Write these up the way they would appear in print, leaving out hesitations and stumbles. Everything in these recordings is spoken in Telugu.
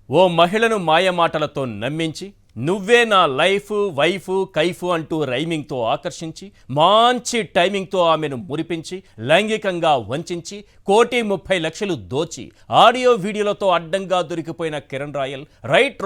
ఓ మహిళను మాయమాటలతో నమ్మించి నువ్వే నా లైఫ్ వైఫ్ కైఫ్ అంటూ రైమింగ్తో ఆకర్షించి మంచి టైమింగ్తో ఆమెను మురిపించి లైంగికంగా వంచించి 1,30,00,000 దోచి ఆడియో వీడియోలతో అడ్డంగా దొరికిపోయిన కిరణ్ రాయల్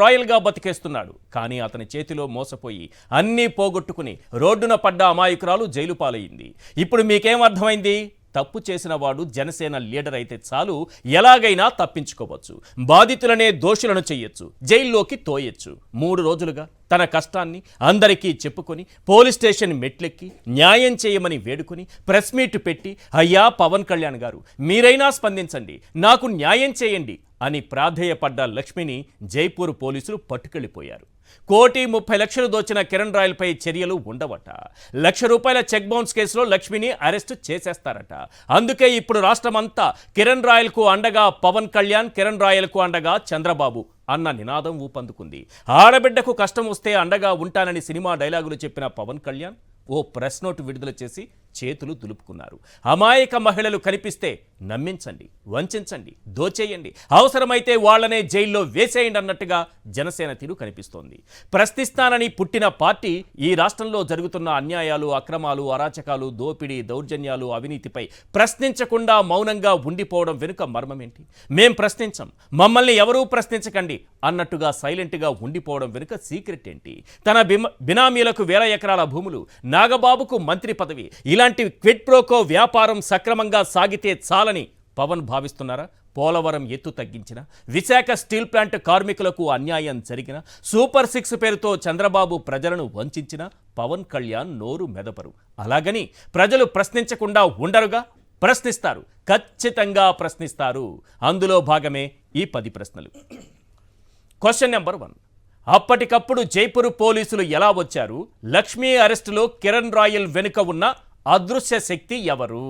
రాయల్గా బతికేస్తున్నాడు. కానీ అతని చేతిలో మోసపోయి అన్నీ పోగొట్టుకుని రోడ్డున పడ్డ అమాయకురాలు జైలు పాలయ్యింది. ఇప్పుడు మీకేం అర్థమైంది? తప్పు చేసిన వాడు జనసేన లీడర్ అయితే చాలు, ఎలాగైనా తప్పించుకోవచ్చు, బాధితులనే దోషులను చెయ్యొచ్చు, జైల్లోకి తోయొచ్చు. 3 రోజులుగా తన కష్టాన్ని అందరికీ చెప్పుకొని పోలీస్ స్టేషన్ మెట్లెక్కి న్యాయం చేయమని వేడుకొని ప్రెస్ మీట్ పెట్టి, అయ్యా పవన్ కళ్యాణ్ గారు మీరైనా స్పందించండి, నాకు న్యాయం చేయండి అని ప్రాధేయపడ్డ లక్ష్మిని జైపూర్ పోలీసులు పట్టుకెళ్లిపోయారు. 1,30,00,000 దోచిన కిరణ్ రాయల్పై చర్యలు ఉండవట. ₹1,00,000 చెక్ బౌన్స్ కేసులో లక్ష్మిని అరెస్టు చేసేస్తారట. అందుకే ఇప్పుడు రాష్ట్రమంతా కిరణ్ రాయల్కు అండగా పవన్ కళ్యాణ్, కిరణ్ రాయల్కు అండగా చంద్రబాబు అన్న నినాదం ఊపందుకుంది. ఆడబిడ్డకు కష్టం వస్తే అండగా ఉంటానని సినిమా డైలాగులు చెప్పిన పవన్ కళ్యాణ్ ఓ ప్రెస్ నోటు విడుదల చేసి చేతులు దులుపుకున్నారు. అమాయక మహిళలు కనిపిస్తే నమ్మించండి, వంచండి, దోచేయండి, అవసరమైతే వాళ్లనే జైల్లో వేసేయండి అన్నట్టుగా జనసేన తీరు కనిపిస్తోంది. ప్రశ్నిస్తానని పుట్టిన పార్టీ ఈ రాష్ట్రంలో జరుగుతున్న అన్యాయాలు, అక్రమాలు, అరాచకాలు, దోపిడీ, దౌర్జన్యాలు, అవినీతిపై ప్రశ్నించకుండా మౌనంగా ఉండిపోవడం వెనుక మర్మమేంటి? మేం ప్రశ్నించం, మమ్మల్ని ఎవరూ ప్రశ్నించకండి అన్నట్టుగా సైలెంట్గా ఉండిపోవడం వెనుక సీక్రెట్ ఏంటి? తన బినామీలకు 1,000 ఎకరాల భూములు, నాగబాబుకు మంత్రి పదవి, ఇలాంటి క్విడ్ ప్రోకో వ్యాపారం సక్రమంగా సాగితే చాలని పవన్ భావిస్తున్నారా? పోలవరం ఎత్తు తగ్గించిన, విశాఖ స్టీల్ ప్లాంట్ కార్మికులకు అన్యాయం జరిగిన, సూపర్ 6 పేరుతో చంద్రబాబు ప్రజలను వంచిన పవన్ కళ్యాణ్ నోరు మెదపరు. అలాగని ప్రజలు ప్రశ్నించకుండా ఉండరుగా, ప్రశ్నిస్తారు, ఖచ్చితంగా ప్రశ్నిస్తారు. అందులో భాగమే ఈ 10 ప్రశ్నలు. క్వశ్చన్ నెంబర్ 1, అప్పటికప్పుడు జైపూర్ పోలీసులు ఎలా వచ్చారు? లక్ష్మీ అరెస్టులో కిరణ్ రాయల్ వెనుక ఉన్న అదృశ్య శక్తి ఎవరు?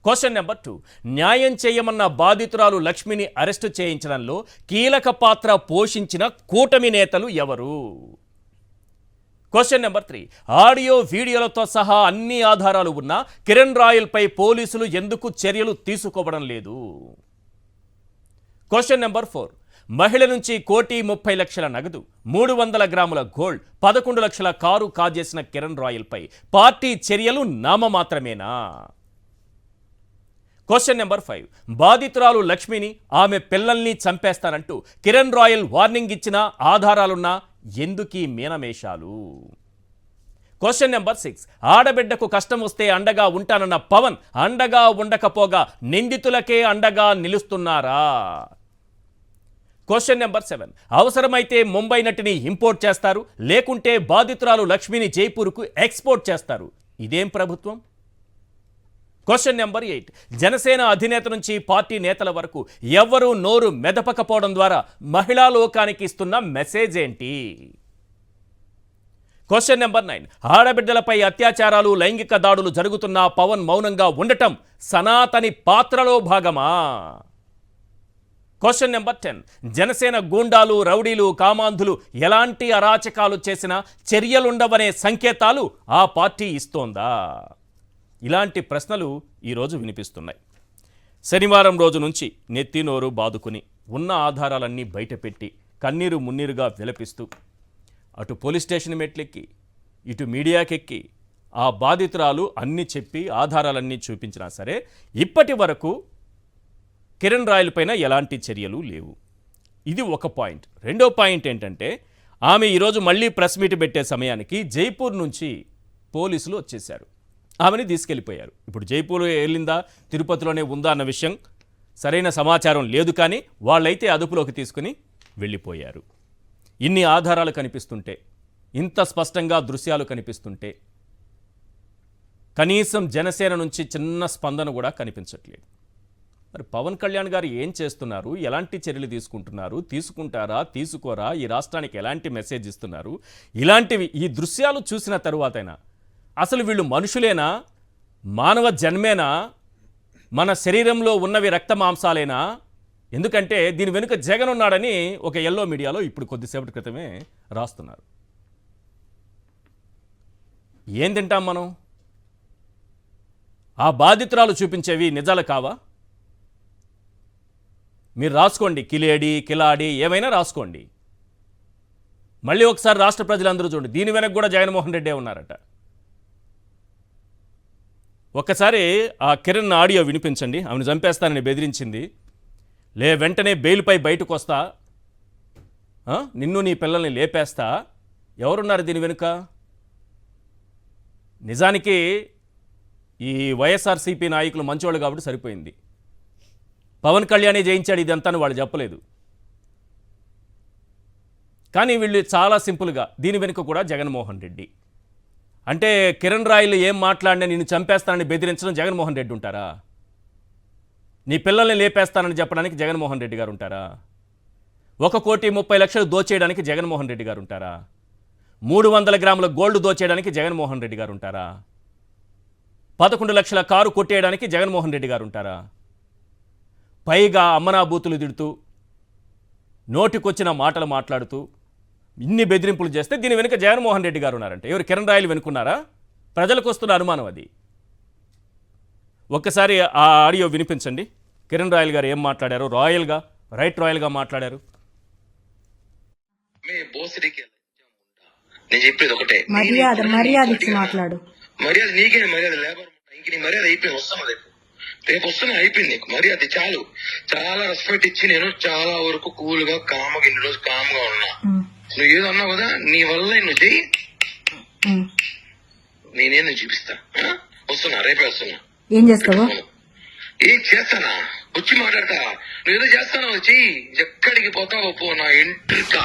క్వశ్చన్ నెంబర్ 2, న్యాయం చేయమన్న బాధితురాలు లక్ష్మిని అరెస్టు చేయించడంలో కీలక పాత్ర పోషించిన కూటమి నేతలు ఎవరు? క్వశ్చన్ నెంబర్ 3, ఆడియో వీడియోలతో సహా అన్ని ఆధారాలు ఉన్న కిరణ్ రాయల్పై పోలీసులు ఎందుకు చర్యలు తీసుకోవడం లేదు? క్వశ్చన్ నెంబర్ 4, మహిళ నుంచి 1,30,00,000 నగదు, 300 గ్రాముల గోల్డ్, 11 లక్షల కారు కాజేసిన కిరణ్ రాయల్పై పార్టీ చర్యలు నామమాత్రమేనా? క్వశ్చన్ నెంబర్ 5, బాధితురాలు లక్ష్మిని, ఆమె పిల్లల్ని చంపేస్తానంటూ కిరణ్ రాయల్ వార్నింగ్ ఇచ్చిన ఆధారాలున్నా ఎందుకీ మీనమేషాలు? క్వశ్చన్ నెంబర్ 6, ఆడబిడ్డకు కష్టం వస్తే అండగా ఉంటానన్న పవన్ అండగా ఉండకపోగా నిందితులకే అండగా నిలుస్తున్నారా? క్వశ్చన్ నెంబర్ 7, అవసరమైతే ముంబై నటిని ఇంపోర్ట్ చేస్తారు, లేకుంటే బాధితురాలు లక్ష్మిని జైపూర్కు ఎక్స్పోర్ట్ చేస్తారు. ఇదేం ప్రభుత్వం? క్వశ్చన్ నెంబర్ 8, జనసేన అధినేత నుంచి పార్టీ నేతల వరకు ఎవ్వరూ నోరు మెదపకపోవడం ద్వారా మహిళా లోకానికి ఇస్తున్న మెసేజ్ ఏంటి? క్వశ్చన్ నెంబర్ 9, ఆడబిడ్డలపై అత్యాచారాలు, లైంగిక దాడులు జరుగుతున్న పవన్ మౌనంగా ఉండటం సనాతని పాత్రలో భాగమా? క్వశ్చన్ నెంబర్ 10, జనసేన గూండాలు, రౌడీలు, కామాంధులు ఎలాంటి అరాచకాలు చేసినా చర్యలుండవనే సంకేతాలు ఆ పార్టీ ఇస్తోందా? ఇలాంటి ప్రశ్నలు ఈరోజు వినిపిస్తున్నాయి. శనివారం రోజు నుంచి నెత్తి నోరు బాదుకుని ఉన్న ఆధారాలన్నీ బయటపెట్టి కన్నీరు మున్నీరుగా విలపిస్తూ అటు పోలీస్ స్టేషన్ మెట్లెక్కి ఇటు మీడియాకెక్కి ఆ బాధితురాలు అన్నీ చెప్పి ఆధారాలన్నీ చూపించినా సరే ఇప్పటి వరకు కిరణ్ రాయల్ పైన ఎలాంటి చర్యలు లేవు. ఇది ఒక పాయింట్. రెండో పాయింట్ ఏంటంటే, ఆమె ఈరోజు మళ్ళీ ప్రెస్ మీట్ పెట్టే సమయానికి జైపూర్ నుంచి పోలీసులు వచ్చేశారు, ఆమెని తీసుకెళ్ళిపోయారు. ఇప్పుడు జైపూర్ వెళ్ళిందా, తిరుపతిలోనే ఉందా అన్న విషయం సరైన సమాచారం లేదు, కానీ వాళ్ళైతే అదుపులోకి తీసుకుని వెళ్ళిపోయారు. ఇన్ని ఆధారాలు కనిపిస్తుంటే, ఇంత స్పష్టంగా దృశ్యాలు కనిపిస్తుంటే కనీసం జనసేన నుంచి చిన్న స్పందన కూడా కనిపించట్లేదు. మరి పవన్ కళ్యాణ్ గారు ఏం చేస్తున్నారు? ఎలాంటి చర్యలు తీసుకుంటున్నారు? తీసుకుంటారా, తీసుకోరా? ఈ రాష్ట్రానికి ఎలాంటి మెసేజ్ ఇస్తున్నారు? ఇలాంటివి ఈ దృశ్యాలు చూసిన తరువాతైనా అసలు వీళ్ళు మనుషులేనా, మానవ జన్మేనా, మన శరీరంలో ఉన్నవి రక్త మాంసాలేనా? ఎందుకంటే దీని వెనుక జగన్ ఉన్నాడని ఒక ఎల్లో మీడియాలో ఇప్పుడు కొద్దిసేపటి క్రితమే రాస్తున్నారు. ఏం తింటాం మనం? ఆ బాధితురాలు చూపించేవి నిజాలు కావా? మీరు రాసుకోండి, కిలేడి కిలాడి ఏమైనా రాసుకోండి. మళ్ళీ ఒకసారి రాష్ట్ర ప్రజలందరూ చూడండి, దీని వెనక కూడా జగన్మోహన్ రెడ్డే ఉన్నారట. ఒక్కసారి ఆ కిరణ్ ఆడియో వినిపించండి. ఆమెను చంపేస్తానని బెదిరించింది. వెంటనే బెయిల్పై బయటకు వస్తా, నిన్ను నీ పిల్లల్ని లేపేస్తా. ఎవరున్నారు దీని వెనుక? నిజానికి ఈ వైఎస్ఆర్సీపీ నాయకులు మంచోళ్ళు కాబట్టి సరిపోయింది. పవన్ కళ్యాణే జయించాడు ఇదంతా వాళ్ళు చెప్పలేదు. కానీ వీళ్ళు చాలా సింపుల్గా దీని వెనుక కూడా జగన్మోహన్ రెడ్డి. అంటే కిరణ్ రాయలు ఏం మాట్లాడినా నిన్ను చంపేస్తానని బెదిరించడం జగన్మోహన్ రెడ్డి ఉంటారా? నీ పిల్లల్ని లేపేస్తానని చెప్పడానికి జగన్మోహన్ రెడ్డి గారు ఉంటారా? 1,30,00,000 దోచేయడానికి జగన్మోహన్ రెడ్డి గారు ఉంటారా? 300 గ్రాముల గోల్డ్ దోచేయడానికి జగన్మోహన్ రెడ్డి గారు ఉంటారా? 11 లక్షల కారు కొట్టేయడానికి జగన్మోహన్ రెడ్డి గారు ఉంటారా? పైగా అమ్మనా బూతులు తిడుతూ, నోటికొచ్చిన మాటలు మాట్లాడుతూ ఇన్ని బెదిరింపులు చేస్తే దీని వెనుక జగన్మోహన్ రెడ్డి గారు ఉన్నారంటే ఎవరు? కిరణ్ రాయలు వెనుకున్నారా? ప్రజలకు వస్తున్న అనుమానం అది. ఒక్కసారి ఆ ఆడియో వినిపించండి. కిరణ్ రాయల్ గారు ఏం మాట్లాడారు, రాయల్గా మాట్లాడారు. నేను చెప్పేది ఒకటే, మర్యాద ఇచ్చి మాట్లాడు. మర్యాద నీకే, మర్యాద లేబర్ ఇంక నీ మర్యాద అయిపోయింది. వస్తున్నా రేపు వస్తున్నా, అయిపోయింది నీకు మర్యాద. చాలు, చాలా రెస్పెక్ట్ ఇచ్చి నేను చాలా వరకు కూల్ గా కామ్గా ఇన్ని రోజు కామ్గా ఉన్నా. నువ్వు ఏదో అన్నావు కదా, నీ వల్ల నువ్వు చెయ్యి, నేనేదో చూపిస్తా. వస్తున్నా, రేపే వస్తున్నా. ఏం చేస్తావు? ఏం చేస్తానా? వచ్చి మాట్లాడతా. నువ్వేదో చేస్తాను, చెయ్యి. ఎక్కడికి పోతావో పో, నా ఎంట్రికా.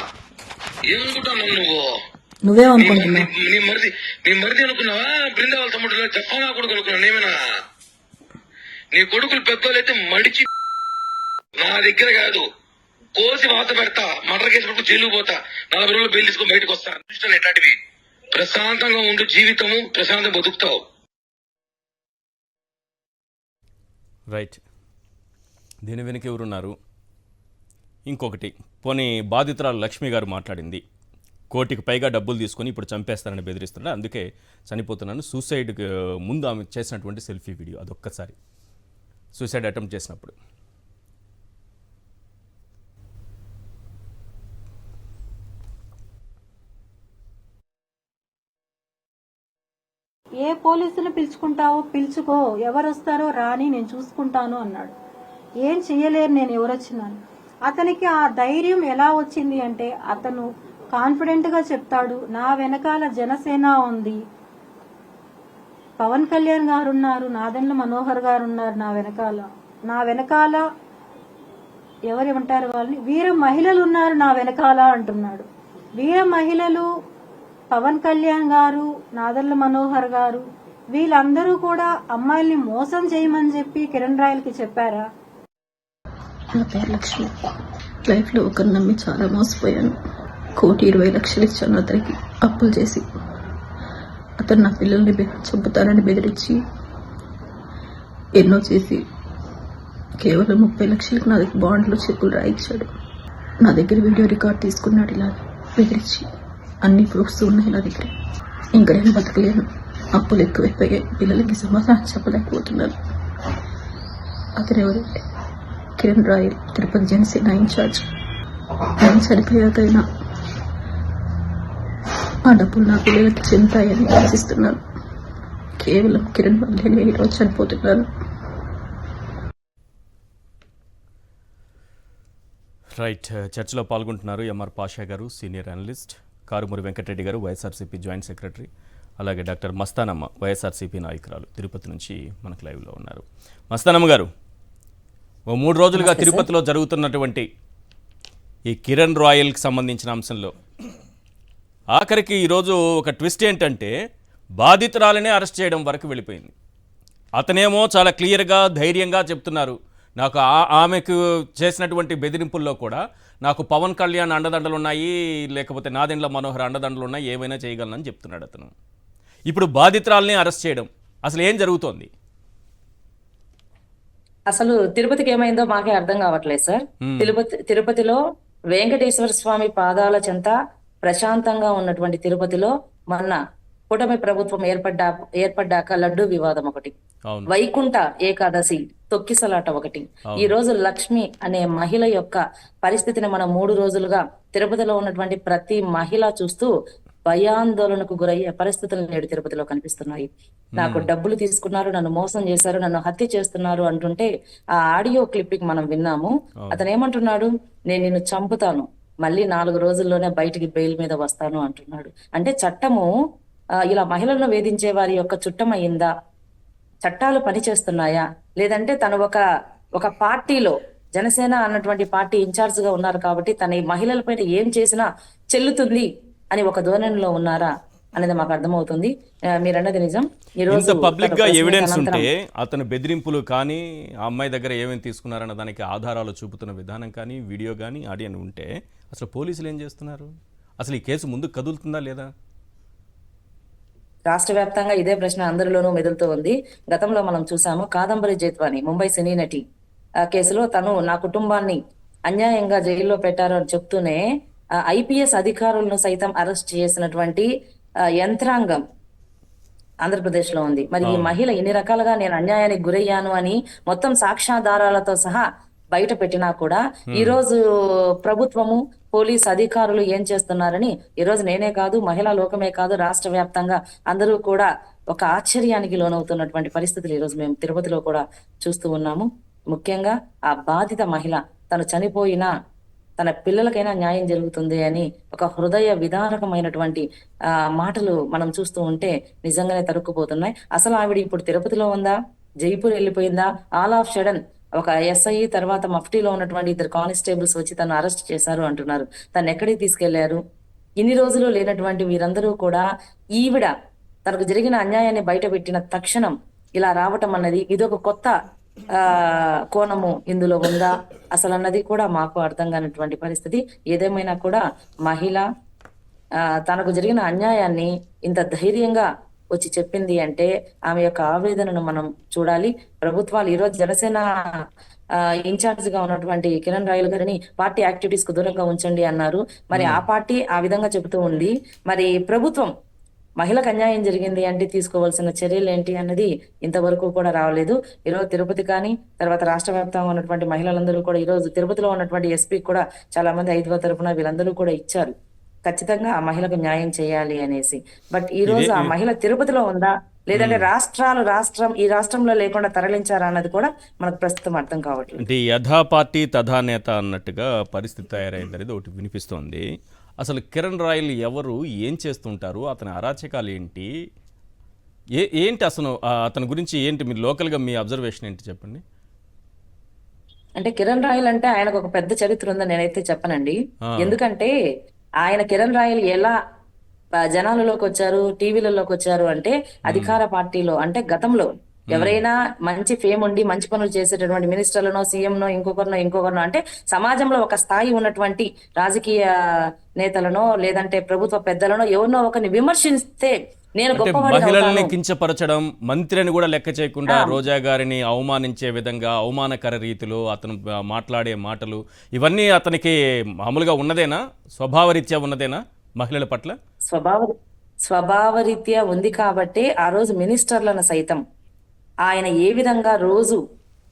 ఏమనుకుంటున్నావు నువ్వు? నువ్వేమనుకుంటున్నావు? నీ మరిది అనుకున్నావా? బృందావళ తమ్ముడు చెప్పనా కొడుకు అనుకున్నావు? నేమేనా? నీ కొడుకులు పెద్దోళ్ళైతే మడిచి నా దగ్గర కాదు, కోసి వాత పెడతా. మటర్ కేసు పట్టుకు జైలు పోతా. 40 రోజులు బెయిల్ తీసుకొని బయటకు వస్తా. ఎట్లాంటివి ప్రశాంతంగా ఉండు, జీవితము ప్రశాంతంగా బతుకుతావు. రైట్. దీని వెనుక ఎవరున్నారు? ఇంకొకటి, పోనీ బాధితురాలు లక్ష్మి గారు మాట్లాడింది. 1 కోటికి పైగా డబ్బులు తీసుకొని ఇప్పుడు చంపేస్తానని బెదిరిస్తున్నాడు, అందుకే చనిపోతున్నాను. సూసైడ్కి ముందు ఆమె చేసినటువంటి సెల్ఫీ వీడియో అదొక్కసారి, సూసైడ్ అటెంప్ట్ చేసినప్పుడు. ఏ పోలీసులు పిలుచుకుంటావో పిలుచుకో, ఎవరు వస్తారో రాని, నేను చూసుకుంటాను అన్నాడు. ఏం చెయ్యలేరు నేను ఎవరొచ్చినాను. అతనికి ఆ ధైర్యం ఎలా వచ్చింది అంటే, అతను కాన్ఫిడెంట్ గా చెప్తాడు, నా వెనకాల జనసేన ఉంది, పవన్ కళ్యాణ్ గారు ఉన్నారు, నాదెండ్ల మనోహర్ గారు ఉన్నారు నా వెనకాల ఎవరు ఉంటారు వాళ్ళని, వీర మహిళలు ఉన్నారు నా వెనకాల అంటున్నాడు. వీర మహిళలు పవన్ కళ్యాణ్ గారు, నాదెండ్ల మనోహర్ గారు, వీళ్ళందరూ కూడా అమ్మాయిల్ని మోసం చేయమని చెప్పి కిరణ్ రాయల్కి చెప్పారా? నా పేరు లక్ష్మి. లైఫ్ లో ఒకరు నమ్మి చాలా మోసపోయాను. 1,20,00,000 ఇచ్చాను అతనికి అప్పులు చేసి. అతను నా పిల్లల్ని చంపుతానని బెదిరించి ఎన్నో చేసి కేవలం 30,00,000కి నా దగ్గర బాండ్లు చెక్కులు రాయించాడు. నా దగ్గర వీడియో రికార్డ్ తీసుకున్నాడు. ఇలా బెదిరించి అన్ని ప్రూఫ్స్ ఉన్నాయి నా దగ్గర. ఇంకా నేను బతకలేను, అప్పులు ఎక్కువైపోయాయి, పిల్లలకి సమాధానం చెప్పలేకపోతున్నాను. అతను ఎవరంటే కిరణ్ రాయల్, తిరుపతి జనసేన ఇన్ఛార్జ్. నేను చనిపోయాకైనా ఆ డబ్బులు నా పిల్లలకి చెందుతాయని ఆశిస్తున్నాను. కేవలం కిరణ్ వల్లే ఈరోజు చనిపోతున్నాను. రైట్. చర్చలో పాల్గొంటున్నారు ఎంఆర్ పాషా గారు, సీనియర్ అనలిస్ట్, కారుమూరి వెంకటరెడ్డి గారు, వైఎస్ఆర్సీపీ జాయింట్ సెక్రటరీ, అలాగే డాక్టర్ మస్తానమ్మ, వైఎస్ఆర్సీపీ నాయకురాలు, తిరుపతి నుంచి మనకు లైవ్లో ఉన్నారు. మస్తానమ్మ గారు, 3 రోజులుగా తిరుపతిలో జరుగుతున్నటువంటి ఈ కిరణ్ రాయల్కి సంబంధించిన అంశంలో ఆఖరికి ఈరోజు ఒక ట్విస్ట్ ఏంటంటే, బాధితురాలనే అరెస్ట్ చేయడం వరకు వెళ్ళిపోయింది. అతనేమో చాలా క్లియర్గా ధైర్యంగా చెప్తున్నారు, నాకు ఆమెకు చేసినటువంటి బెదిరింపుల్లో కూడా నాకు పవన్ కళ్యాణ్ అండదండలు ఉన్నాయి, లేకపోతే నాదెండ్ల మనోహర్ అండదండలు ఉన్నాయి, ఏమైనా చేయగలనని చెప్తున్నాడు అతను. ఇప్పుడు బాధితురాలని అరెస్ట్ చేయడం, అసలు ఏం జరుగుతోంది? అసలు తిరుపతికి ఏమైందో మాకే అర్థం కావట్లేదు సార్. తిరుపతిలో వెంకటేశ్వర స్వామి పాదాల చెంత ప్రశాంతంగా ఉన్నటువంటి తిరుపతిలో మొన్న కూటమి ప్రభుత్వం ఏర్పడ్డాక లడ్డు వివాదం ఒకటి, అవును. వైకుంఠ ఏకాదశి తొక్కిసలాట ఒకటి, ఈ రోజు లక్ష్మి అనే మహిళ యొక్క పరిస్థితిని మనం 3 రోజులుగా తిరుపతిలో ఉన్నటువంటి ప్రతి మహిళ చూస్తూ భయాందోళనకు గురయ్యే పరిస్థితులు నేడు తిరుపతిలో కనిపిస్తున్నాయి. నాకు డబ్బులు తీసుకున్నారు, నన్ను మోసం చేశారు, నన్ను హత్య చేస్తున్నారు అంటుంటే ఆ ఆడియో క్లిప్పింగ్ మనం విన్నాము. అతను ఏమంటున్నాడు, నేను నిన్ను చంపుతాను, మళ్ళీ 4 రోజుల్లోనే బయటికి బెయిల్ మీద వస్తాను అంటున్నాడు. అంటే చట్టము ఇలా మహిళలను వేధించే వారి యొక్క చుట్టం అయిందా? చట్టాలు పనిచేస్తున్నాయా? లేదంటే తను ఒక పార్టీలో జనసేన అన్నటువంటి పార్టీ ఇన్ఛార్జ్ గా ఉన్నారు కాబట్టి తన ఈ మహిళలపైన ఏం చేసినా చెల్లుతుంది అని ఒక ధోరణిలో ఉన్నారా అనేది మాకు అర్థమవుతుంది. మీరన్నది నిజం. ఈ రోజు ఇంత పబ్లిక్ గా ఎవిడెన్స్ ఉంటే అతను బెదిరింపులు కానీ ఆ అమ్మాయి దగ్గర ఏమేమి తీసుకున్నారన్న దానికి ఆధారాలు చూపుతున్న విధానం కానీ వీడియో కానీ ఆడియో ఉంటే అసలు పోలీసులు ఏం చేస్తున్నారు? అసలు ఈ కేసు ముందుకు కదులుతుందా లేదా? రాష్ట్ర వ్యాప్తంగా ఇదే ప్రశ్న అందరిలోనూ మెదులుతూ ఉంది. గతంలో మనం చూసాము కాదంబరి జైత్వాని ముంబై సినీ నటి కేసులో తను నా కుటుంబాన్ని అన్యాయంగా జైల్లో పెట్టారు అని చెప్తూనే ఐపీఎస్ అధికారులను సైతం అరెస్ట్ చేసినటువంటి యంత్రాంగం ఆంధ్రప్రదేశ్ లో ఉంది. మరి ఈ మహిళ ఇన్ని రకాలుగా నేను అన్యాయానికి గురయ్యాను అని మొత్తం సాక్ష్యాధారాలతో సహా బయట పెట్టినా కూడా ఈ రోజు ప్రభుత్వము పోలీస్ అధికారులు ఏం చేస్తున్నారని ఈ రోజు నేనే కాదు, మహిళా లోకమే కాదు, రాష్ట్ర వ్యాప్తంగా అందరూ కూడా ఒక ఆశ్చర్యానికి లోనవుతున్నటువంటి పరిస్థితులు ఈ రోజు మేము తిరుపతిలో కూడా చూస్తూ ఉన్నాము. ముఖ్యంగా ఆ బాధిత మహిళ తను చనిపోయినా తన పిల్లలకైనా న్యాయం జరుగుతుంది అని ఒక హృదయ విదారకమైనటువంటి మాటలు మనం చూస్తూ ఉంటే నిజంగానే తరుక్కుపోతున్నాయి. అసలు ఆవిడ ఇప్పుడు తిరుపతిలో ఉందా, జైపూర్ వెళ్ళిపోయిందా? ఆల్ ఆఫ్ సడన్ ఒక ఎస్ఐ తర్వాత మఫ్టీలో ఉన్నటువంటి 2 కానిస్టేబుల్స్ వచ్చి తను అరెస్ట్ చేశారు అంటున్నారు. తను ఎక్కడికి తీసుకెళ్లారు? ఇన్ని రోజులు లేనటువంటి వీరందరూ కూడా ఈవిడ తనకు జరిగిన అన్యాయాన్ని బయట పెట్టిన తక్షణం ఇలా రావటం అన్నది ఇదొక కొత్త కోణము ఇందులో ఉందా అసలు అన్నది కూడా మాకు అర్థం కానటువంటి పరిస్థితి. ఏదేమైనా కూడా మహిళ తనకు జరిగిన అన్యాయాన్ని ఇంత ధైర్యంగా వచ్చి చెప్పింది అంటే ఆమె యొక్క ఆవేదనను మనం చూడాలి. ప్రభుత్వాలు ఈరోజు జనసేన ఇన్ఛార్జ్ గా ఉన్నటువంటి కిరణ్ రాయల్ గారిని పార్టీ యాక్టివిటీస్ కు దూరంగా ఉంచండి అన్నారు. మరి ఆ పార్టీ ఆ విధంగా చెబుతూ ఉంది. మరి ప్రభుత్వం మహిళకు అన్యాయం జరిగింది అంటే తీసుకోవాల్సిన చర్యలు ఏంటి అన్నది ఇంతవరకు కూడా రావలేదు. ఈరోజు తిరుపతి కానీ తర్వాత రాష్ట్ర వ్యాప్తంగా ఉన్నటువంటి మహిళలందరూ కూడా ఈరోజు తిరుపతిలో ఉన్నటువంటి ఎస్పీ కూడా చాలా మంది 5వ తరపున వీళ్ళందరూ కూడా ఇచ్చారు ఖచ్చితంగా ఆ మహిళకు న్యాయం చేయాలి అనేసి. బట్ ఈ రోజు ఆ మహిళ తిరుపతిలో ఉందా లేదంటే ఈ రాష్ట్రంలో లేకుండా తరలించారా అన్నది కూడా మనకు ప్రస్తుతం అర్థం కావట్లేదు. అంటే యథా పార్టీ తథా నేత అన్నట్టుగా పరిస్థితి తయారైంది అనేది ఒకటి వినిపిస్తోంది. అసలు కిరణ్ రాయల్ ఎవరు, ఏం చేస్తుంటారు, అతని అరాచకాలు ఏంటి, ఏంటి అసలు అతని గురించి ఏంటి మీరు లోకల్గా మీ అబ్జర్వేషన్ ఏంటి చెప్పండి. అంటే కిరణ్ రాయల్ అంటే ఆయనకు ఒక పెద్ద చరిత్ర ఉందని నేనైతే చెప్పనండి. ఎందుకంటే ఆయన కిరణ్ రాయల్ ఎలా జనాలలోకి వచ్చారు, టీవీలలోకి వచ్చారు అంటే అధికార పార్టీలో అంటే గతంలో ఎవరైనా మంచి ఫేమ్ ఉండి మంచి పనులు చేసేటటువంటి మినిస్టర్లనో సీఎంనో ఇంకొకరినో అంటే సమాజంలో ఒక స్థాయి ఉన్నటువంటి రాజకీయ నేతలనో లేదంటే ప్రభుత్వ పెద్దలనో ఎవరినో ఒకరిని విమర్శిస్తే నేను మహిళల్ని కించపరచడం, మంత్రిని కూడా లెక్క చేయకుండా రోజా గారిని అవమానించే విధంగా అవమానకర రీతిలో అతను మాట్లాడే మాటలు ఇవన్నీ అతనికి మామూలుగా ఉన్నదేనా, స్వభావరీత్యా ఉన్నదేనా మహిళల పట్ల? స్వభావరీత్యా ఉంది కాబట్టి ఆ రోజు మినిస్టర్లను సైతం ఆయన ఏ విధంగా రోజు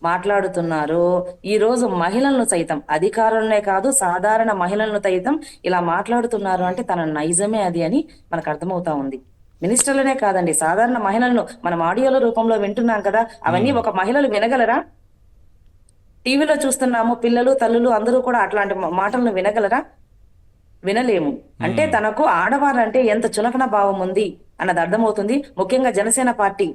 మాట్లాడుతున్నారో ఈ రోజు మహిళలను సైతం అధికారులనే కాదు సాధారణ మహిళలను సైతం ఇలా మాట్లాడుతున్నారు అంటే తన నైజమే అది అని మనకు అర్థమవుతా ఉంది. మినిస్టర్లనే కాదండి, సాధారణ మహిళలను మనం ఆడియోల రూపంలో వింటున్నాం కదా, అవన్నీ ఒక మహిళలు వినగలరా? టీవీలో చూస్తున్నాము, పిల్లలు తల్లులు అందరూ కూడా అట్లాంటి మాటలను వినగలరా? వినలేము. అంటే తనకు ఆడవారంటే ఎంత చులకన భావం ఉంది అన్నది అర్థమవుతుంది. ముఖ్యంగా జనసేన పార్టీ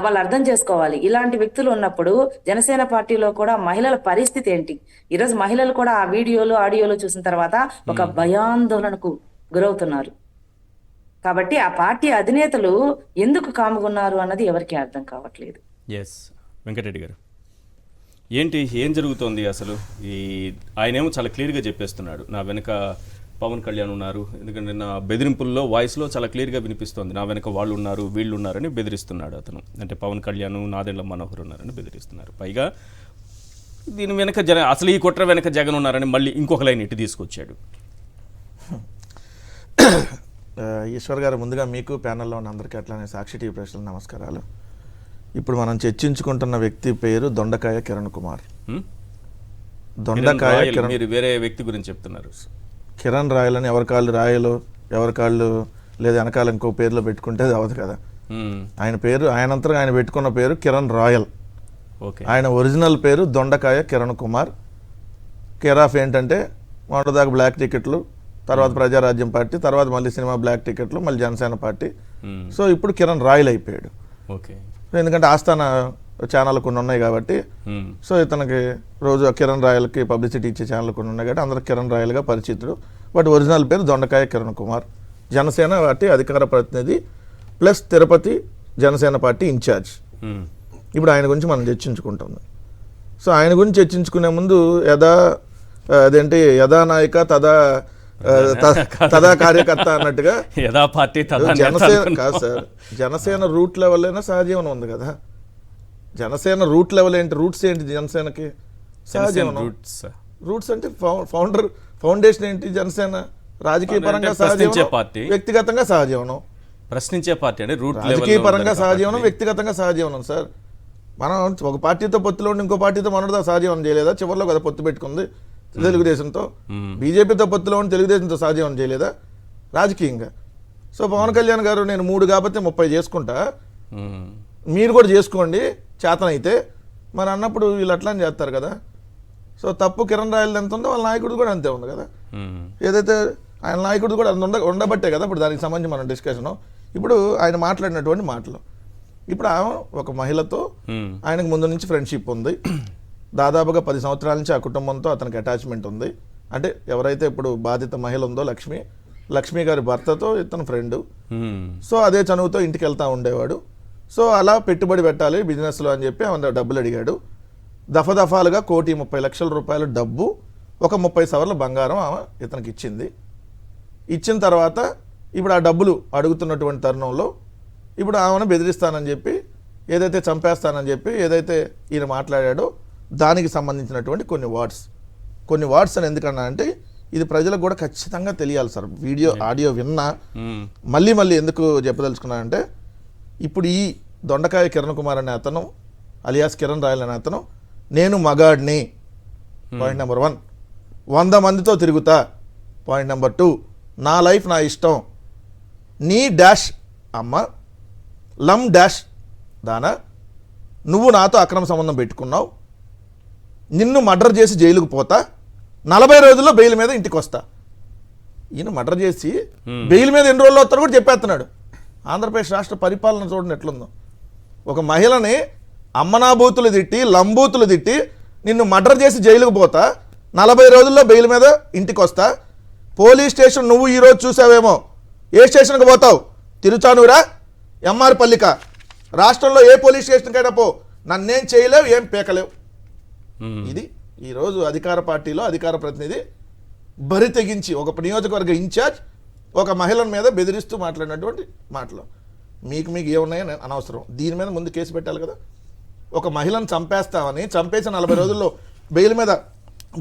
వాళ్ళు అర్థం చేసుకోవాలి. ఇలాంటి వ్యక్తులు ఉన్నప్పుడు జనసేన పార్టీలో కూడా మహిళల పరిస్థితి ఏంటి? ఈరోజు మహిళలు కూడా ఆ వీడియోలు ఆడియోలు చూసిన తర్వాత ఒక భయాందోళనకు గురవుతున్నారు. కాబట్టి ఆ పార్టీ అధినేతలు ఎందుకు కాముకున్నారు అన్నది ఎవరికి అర్థం కావట్లేదు. ఎస్ వెంకటరెడ్డి గారు, ఏం జరుగుతోంది అసలు? ఆయనేమో చాలా క్లియర్గా చెప్పేస్తున్నాడు, నా వెనక పవన్ కళ్యాణ్ ఉన్నారు, ఎందుకంటే నా బెదిరింపుల్లో వాయిస్లో చాలా క్లియర్గా వినిపిస్తోంది, నా వెనక వాళ్ళు ఉన్నారు వీళ్ళు ఉన్నారని బెదిరిస్తున్నాడు అతను. అంటే పవన్ కళ్యాణ్, నాదెండ్ల మనోహర్ ఉన్నారని బెదిరిస్తున్నారు. పైగా దీని వెనక అసలు ఈ కుట్ర వెనక జగన్ ఉన్నారని మళ్ళీ ఇంకొక లైన్ ఇటు తీసుకొచ్చాడు. ఈశ్వర్ గారు, ముందుగా మీకు ప్యానెల్లో ఉన్న అందరికీ అట్లానే సాక్షి టీవీ ప్రేక్షకులకు నమస్కారాలు. ఇప్పుడు మనం చర్చించుకుంటున్న వ్యక్తి పేరు దొండకాయ కిరణ్ కుమార్. దొండకాయ రాయల్, కిరణ్, మీరు వేరే వ్యక్తి గురించి చెప్తున్నారు. కిరణ్ రాయల్ అని ఎవరి కాళ్ళు రాయలు, ఎవరి కాళ్ళు లేదా వెనకాల ఇంకో పేరులో పెట్టుకుంటే అది అవ్వదు కదా. ఆయన పేరు, ఆయనంతరం ఆయన పెట్టుకున్న పేరు కిరణ్ రాయల్. ఓకే. ఆయన ఒరిజినల్ పేరు దొండకాయ కిరణ్ కుమార్. కేర్ ఆఫ్ ఏంటంటే మొదటిదాకా బ్లాక్ టికెట్లు, తర్వాత ప్రజారాజ్యం పార్టీ, తర్వాత మళ్ళీ సినిమా బ్లాక్ టికెట్లు, మళ్ళీ జనసేన పార్టీ. సో ఇప్పుడు కిరణ్ రాయల్ అయిపోయాడు. ఓకే. ఎందుకంటే ఆస్థాన ఛానల్ కొన్ని ఉన్నాయి కాబట్టి, సో ఇతనికి రోజు కిరణ్ రాయల్కి పబ్లిసిటీ ఇచ్చే ఛానల్ కొన్ని ఉన్నాయి కాబట్టి అందరూ కిరణ్ రాయల్గా పరిచితుడు. బట్ ఒరిజినల్ పేరు దొండకాయ కిరణ్ కుమార్. జనసేన పార్టీ అధికార ప్రతినిధి plus Tirupati Janasena party in charge. ఇప్పుడు ఆయన గురించి మనం చర్చించుకుంటాం. సో ఆయన గురించి చర్చించుకునే ముందు యథానాయక తదా కార్యకర్త అన్నట్టుగా యథా పార్టీ జనసేన కాదు సార్, జనసేన రూట్ లెవెల్ అయినా సహజీవనం ఉంది కదా. జనసేన రూట్ లెవెల్ ఏంటి, రూట్స్ ఏంటి జనసేనకి? సహజీవనం. రూట్స్ అంటే ఫౌండేషన్ ఏంటి జనసేన? రాజకీయ పరంగా సహజీవనం, వ్యక్తిగతంగా సహజీవనం. ప్రశ్నించే పార్టీ అంటే రూట్ రాజకీయ పరంగా సహజీవనం, వ్యక్తిగతంగా సహజీవనం. సార్, మనం ఒక పార్టీతో పొత్తులో ఉండి ఇంకో పార్టీతో మనదా సహజీవనం చేయలేదా? చివరిలో కదా పొత్తు పెట్టుకుంది తెలుగుదేశంతో. బీజేపీతో పొత్తులో ఉండి తెలుగుదేశంతో సహజీవనం చేయలేదా రాజకీయంగా? సో పవన్ కళ్యాణ్ గారు నేను 3 కాబట్టి 30 చేసుకుంటా, మీరు కూడా చేసుకోండి చేతనైతే మరి అన్నప్పుడు వీళ్ళు అట్లా చేస్తారు కదా. సో తప్పు కిరణ్ రాయల్ ఎంత ఉందో వాళ్ళ నాయకుడు కూడా అంతే ఉంది కదా. ఏదైతే ఆయన నాయకుడు కూడా ఉండబట్టే కదా ఇప్పుడు దానికి సంబంధించి మనం డిస్కషను. ఇప్పుడు ఆయన మాట్లాడినటువంటి మాటలు, ఇప్పుడు ఒక మహిళతో ఆయనకు ముందు నుంచి ఫ్రెండ్షిప్ ఉంది. దాదాపుగా 10 సంవత్సరాల నుంచి ఆ కుటుంబంతో అతనికి అటాచ్మెంట్ ఉంది. అంటే ఎవరైతే ఇప్పుడు బాధిత మహిళ ఉందో లక్ష్మి గారి భర్తతో ఇతను ఫ్రెండ్. సో అదే చనువుతో ఇంటికి వెళ్తూ ఉండేవాడు. సో అలా పెట్టుబడి పెట్టాలి బిజినెస్లో అని చెప్పి ఆమె డబ్బులు అడిగాడు. దఫాలుగా 1,30,00,000 రూపాయల డబ్బు, ఒక 30 సవర్ల బంగారం ఆమె ఇతనికి ఇచ్చింది. ఇచ్చిన తర్వాత ఇప్పుడు ఆ డబ్బులు అడుగుతున్నటువంటి తరుణంలో ఇప్పుడు ఆమెను బెదిరిస్తానని చెప్పి, ఏదైతే చంపేస్తానని చెప్పి ఏదైతే ఈయన మాట్లాడాడో దానికి సంబంధించినటువంటి కొన్ని వర్డ్స్ అని ఎందుకన్నా అంటే ఇది ప్రజలకు కూడా ఖచ్చితంగా తెలియాలి సార్. ఆడియో విన్నా మళ్ళీ ఎందుకు చెప్పదలుచుకున్నానంటే, ఇప్పుడు ఈ దొండకాయ కిరణ్ కుమార్ అనే అతను అలియాస్ కిరణ్ రాయల్ అనే అతను నేను మగాడిని పాయింట్ నెంబర్ 1, 100 మందితో తిరుగుతా పాయింట్ నెంబర్ 2, నా లైఫ్ నా ఇష్టం, నీ డాష్ అమ్మ లమ్ డాష్ దానా, నువ్వు నాతో అక్రమ సంబంధం పెట్టుకున్నావు, నిన్ను మర్డర్ చేసి జైలుకు పోతా, 40 రోజుల్లో బెయిల్ మీద ఇంటికి వస్తా. ఈయన మర్డర్ చేసి బెయిల్ మీద ఎన్ని రోజుల్లో వస్తారో కూడా చెప్పేస్తున్నాడు. ఆంధ్రప్రదేశ్ రాష్ట్ర పరిపాలన చూడండి ఎట్లుందో. ఒక మహిళని అమ్మనాబూతులు తిట్టి లంబూతులు తిట్టి నిన్ను మర్డర్ చేసి జైలుకు పోతా, 40 రోజుల్లో బెయిల్ మీద ఇంటికి వస్తా. పోలీస్ స్టేషన్ నువ్వు ఈరోజు చూసావేమో, ఏ స్టేషన్కి పోతావు? తిరుచానూరా, ఎంఆర్ పల్లిక, రాష్ట్రంలో ఏ పోలీస్ స్టేషన్కైనా పో, నన్నేం చేయలేవు, ఏం పేకలేవు. ఇది ఈరోజు అధికార పార్టీలో అధికార ప్రతినిధి బరి తెగించి ఒక నియోజకవర్గ ఇన్ఛార్జ్ ఒక మహిళల మీద బెదిరిస్తూ మాట్లాడినటువంటి మాటలు. మీకు ఏమున్నాయో అనవసరం. దీని మీద ముందు కేసు పెట్టాలి కదా. ఒక మహిళను చంపేస్తామని, చంపేసి 40 రోజుల్లో బెయిల్ మీద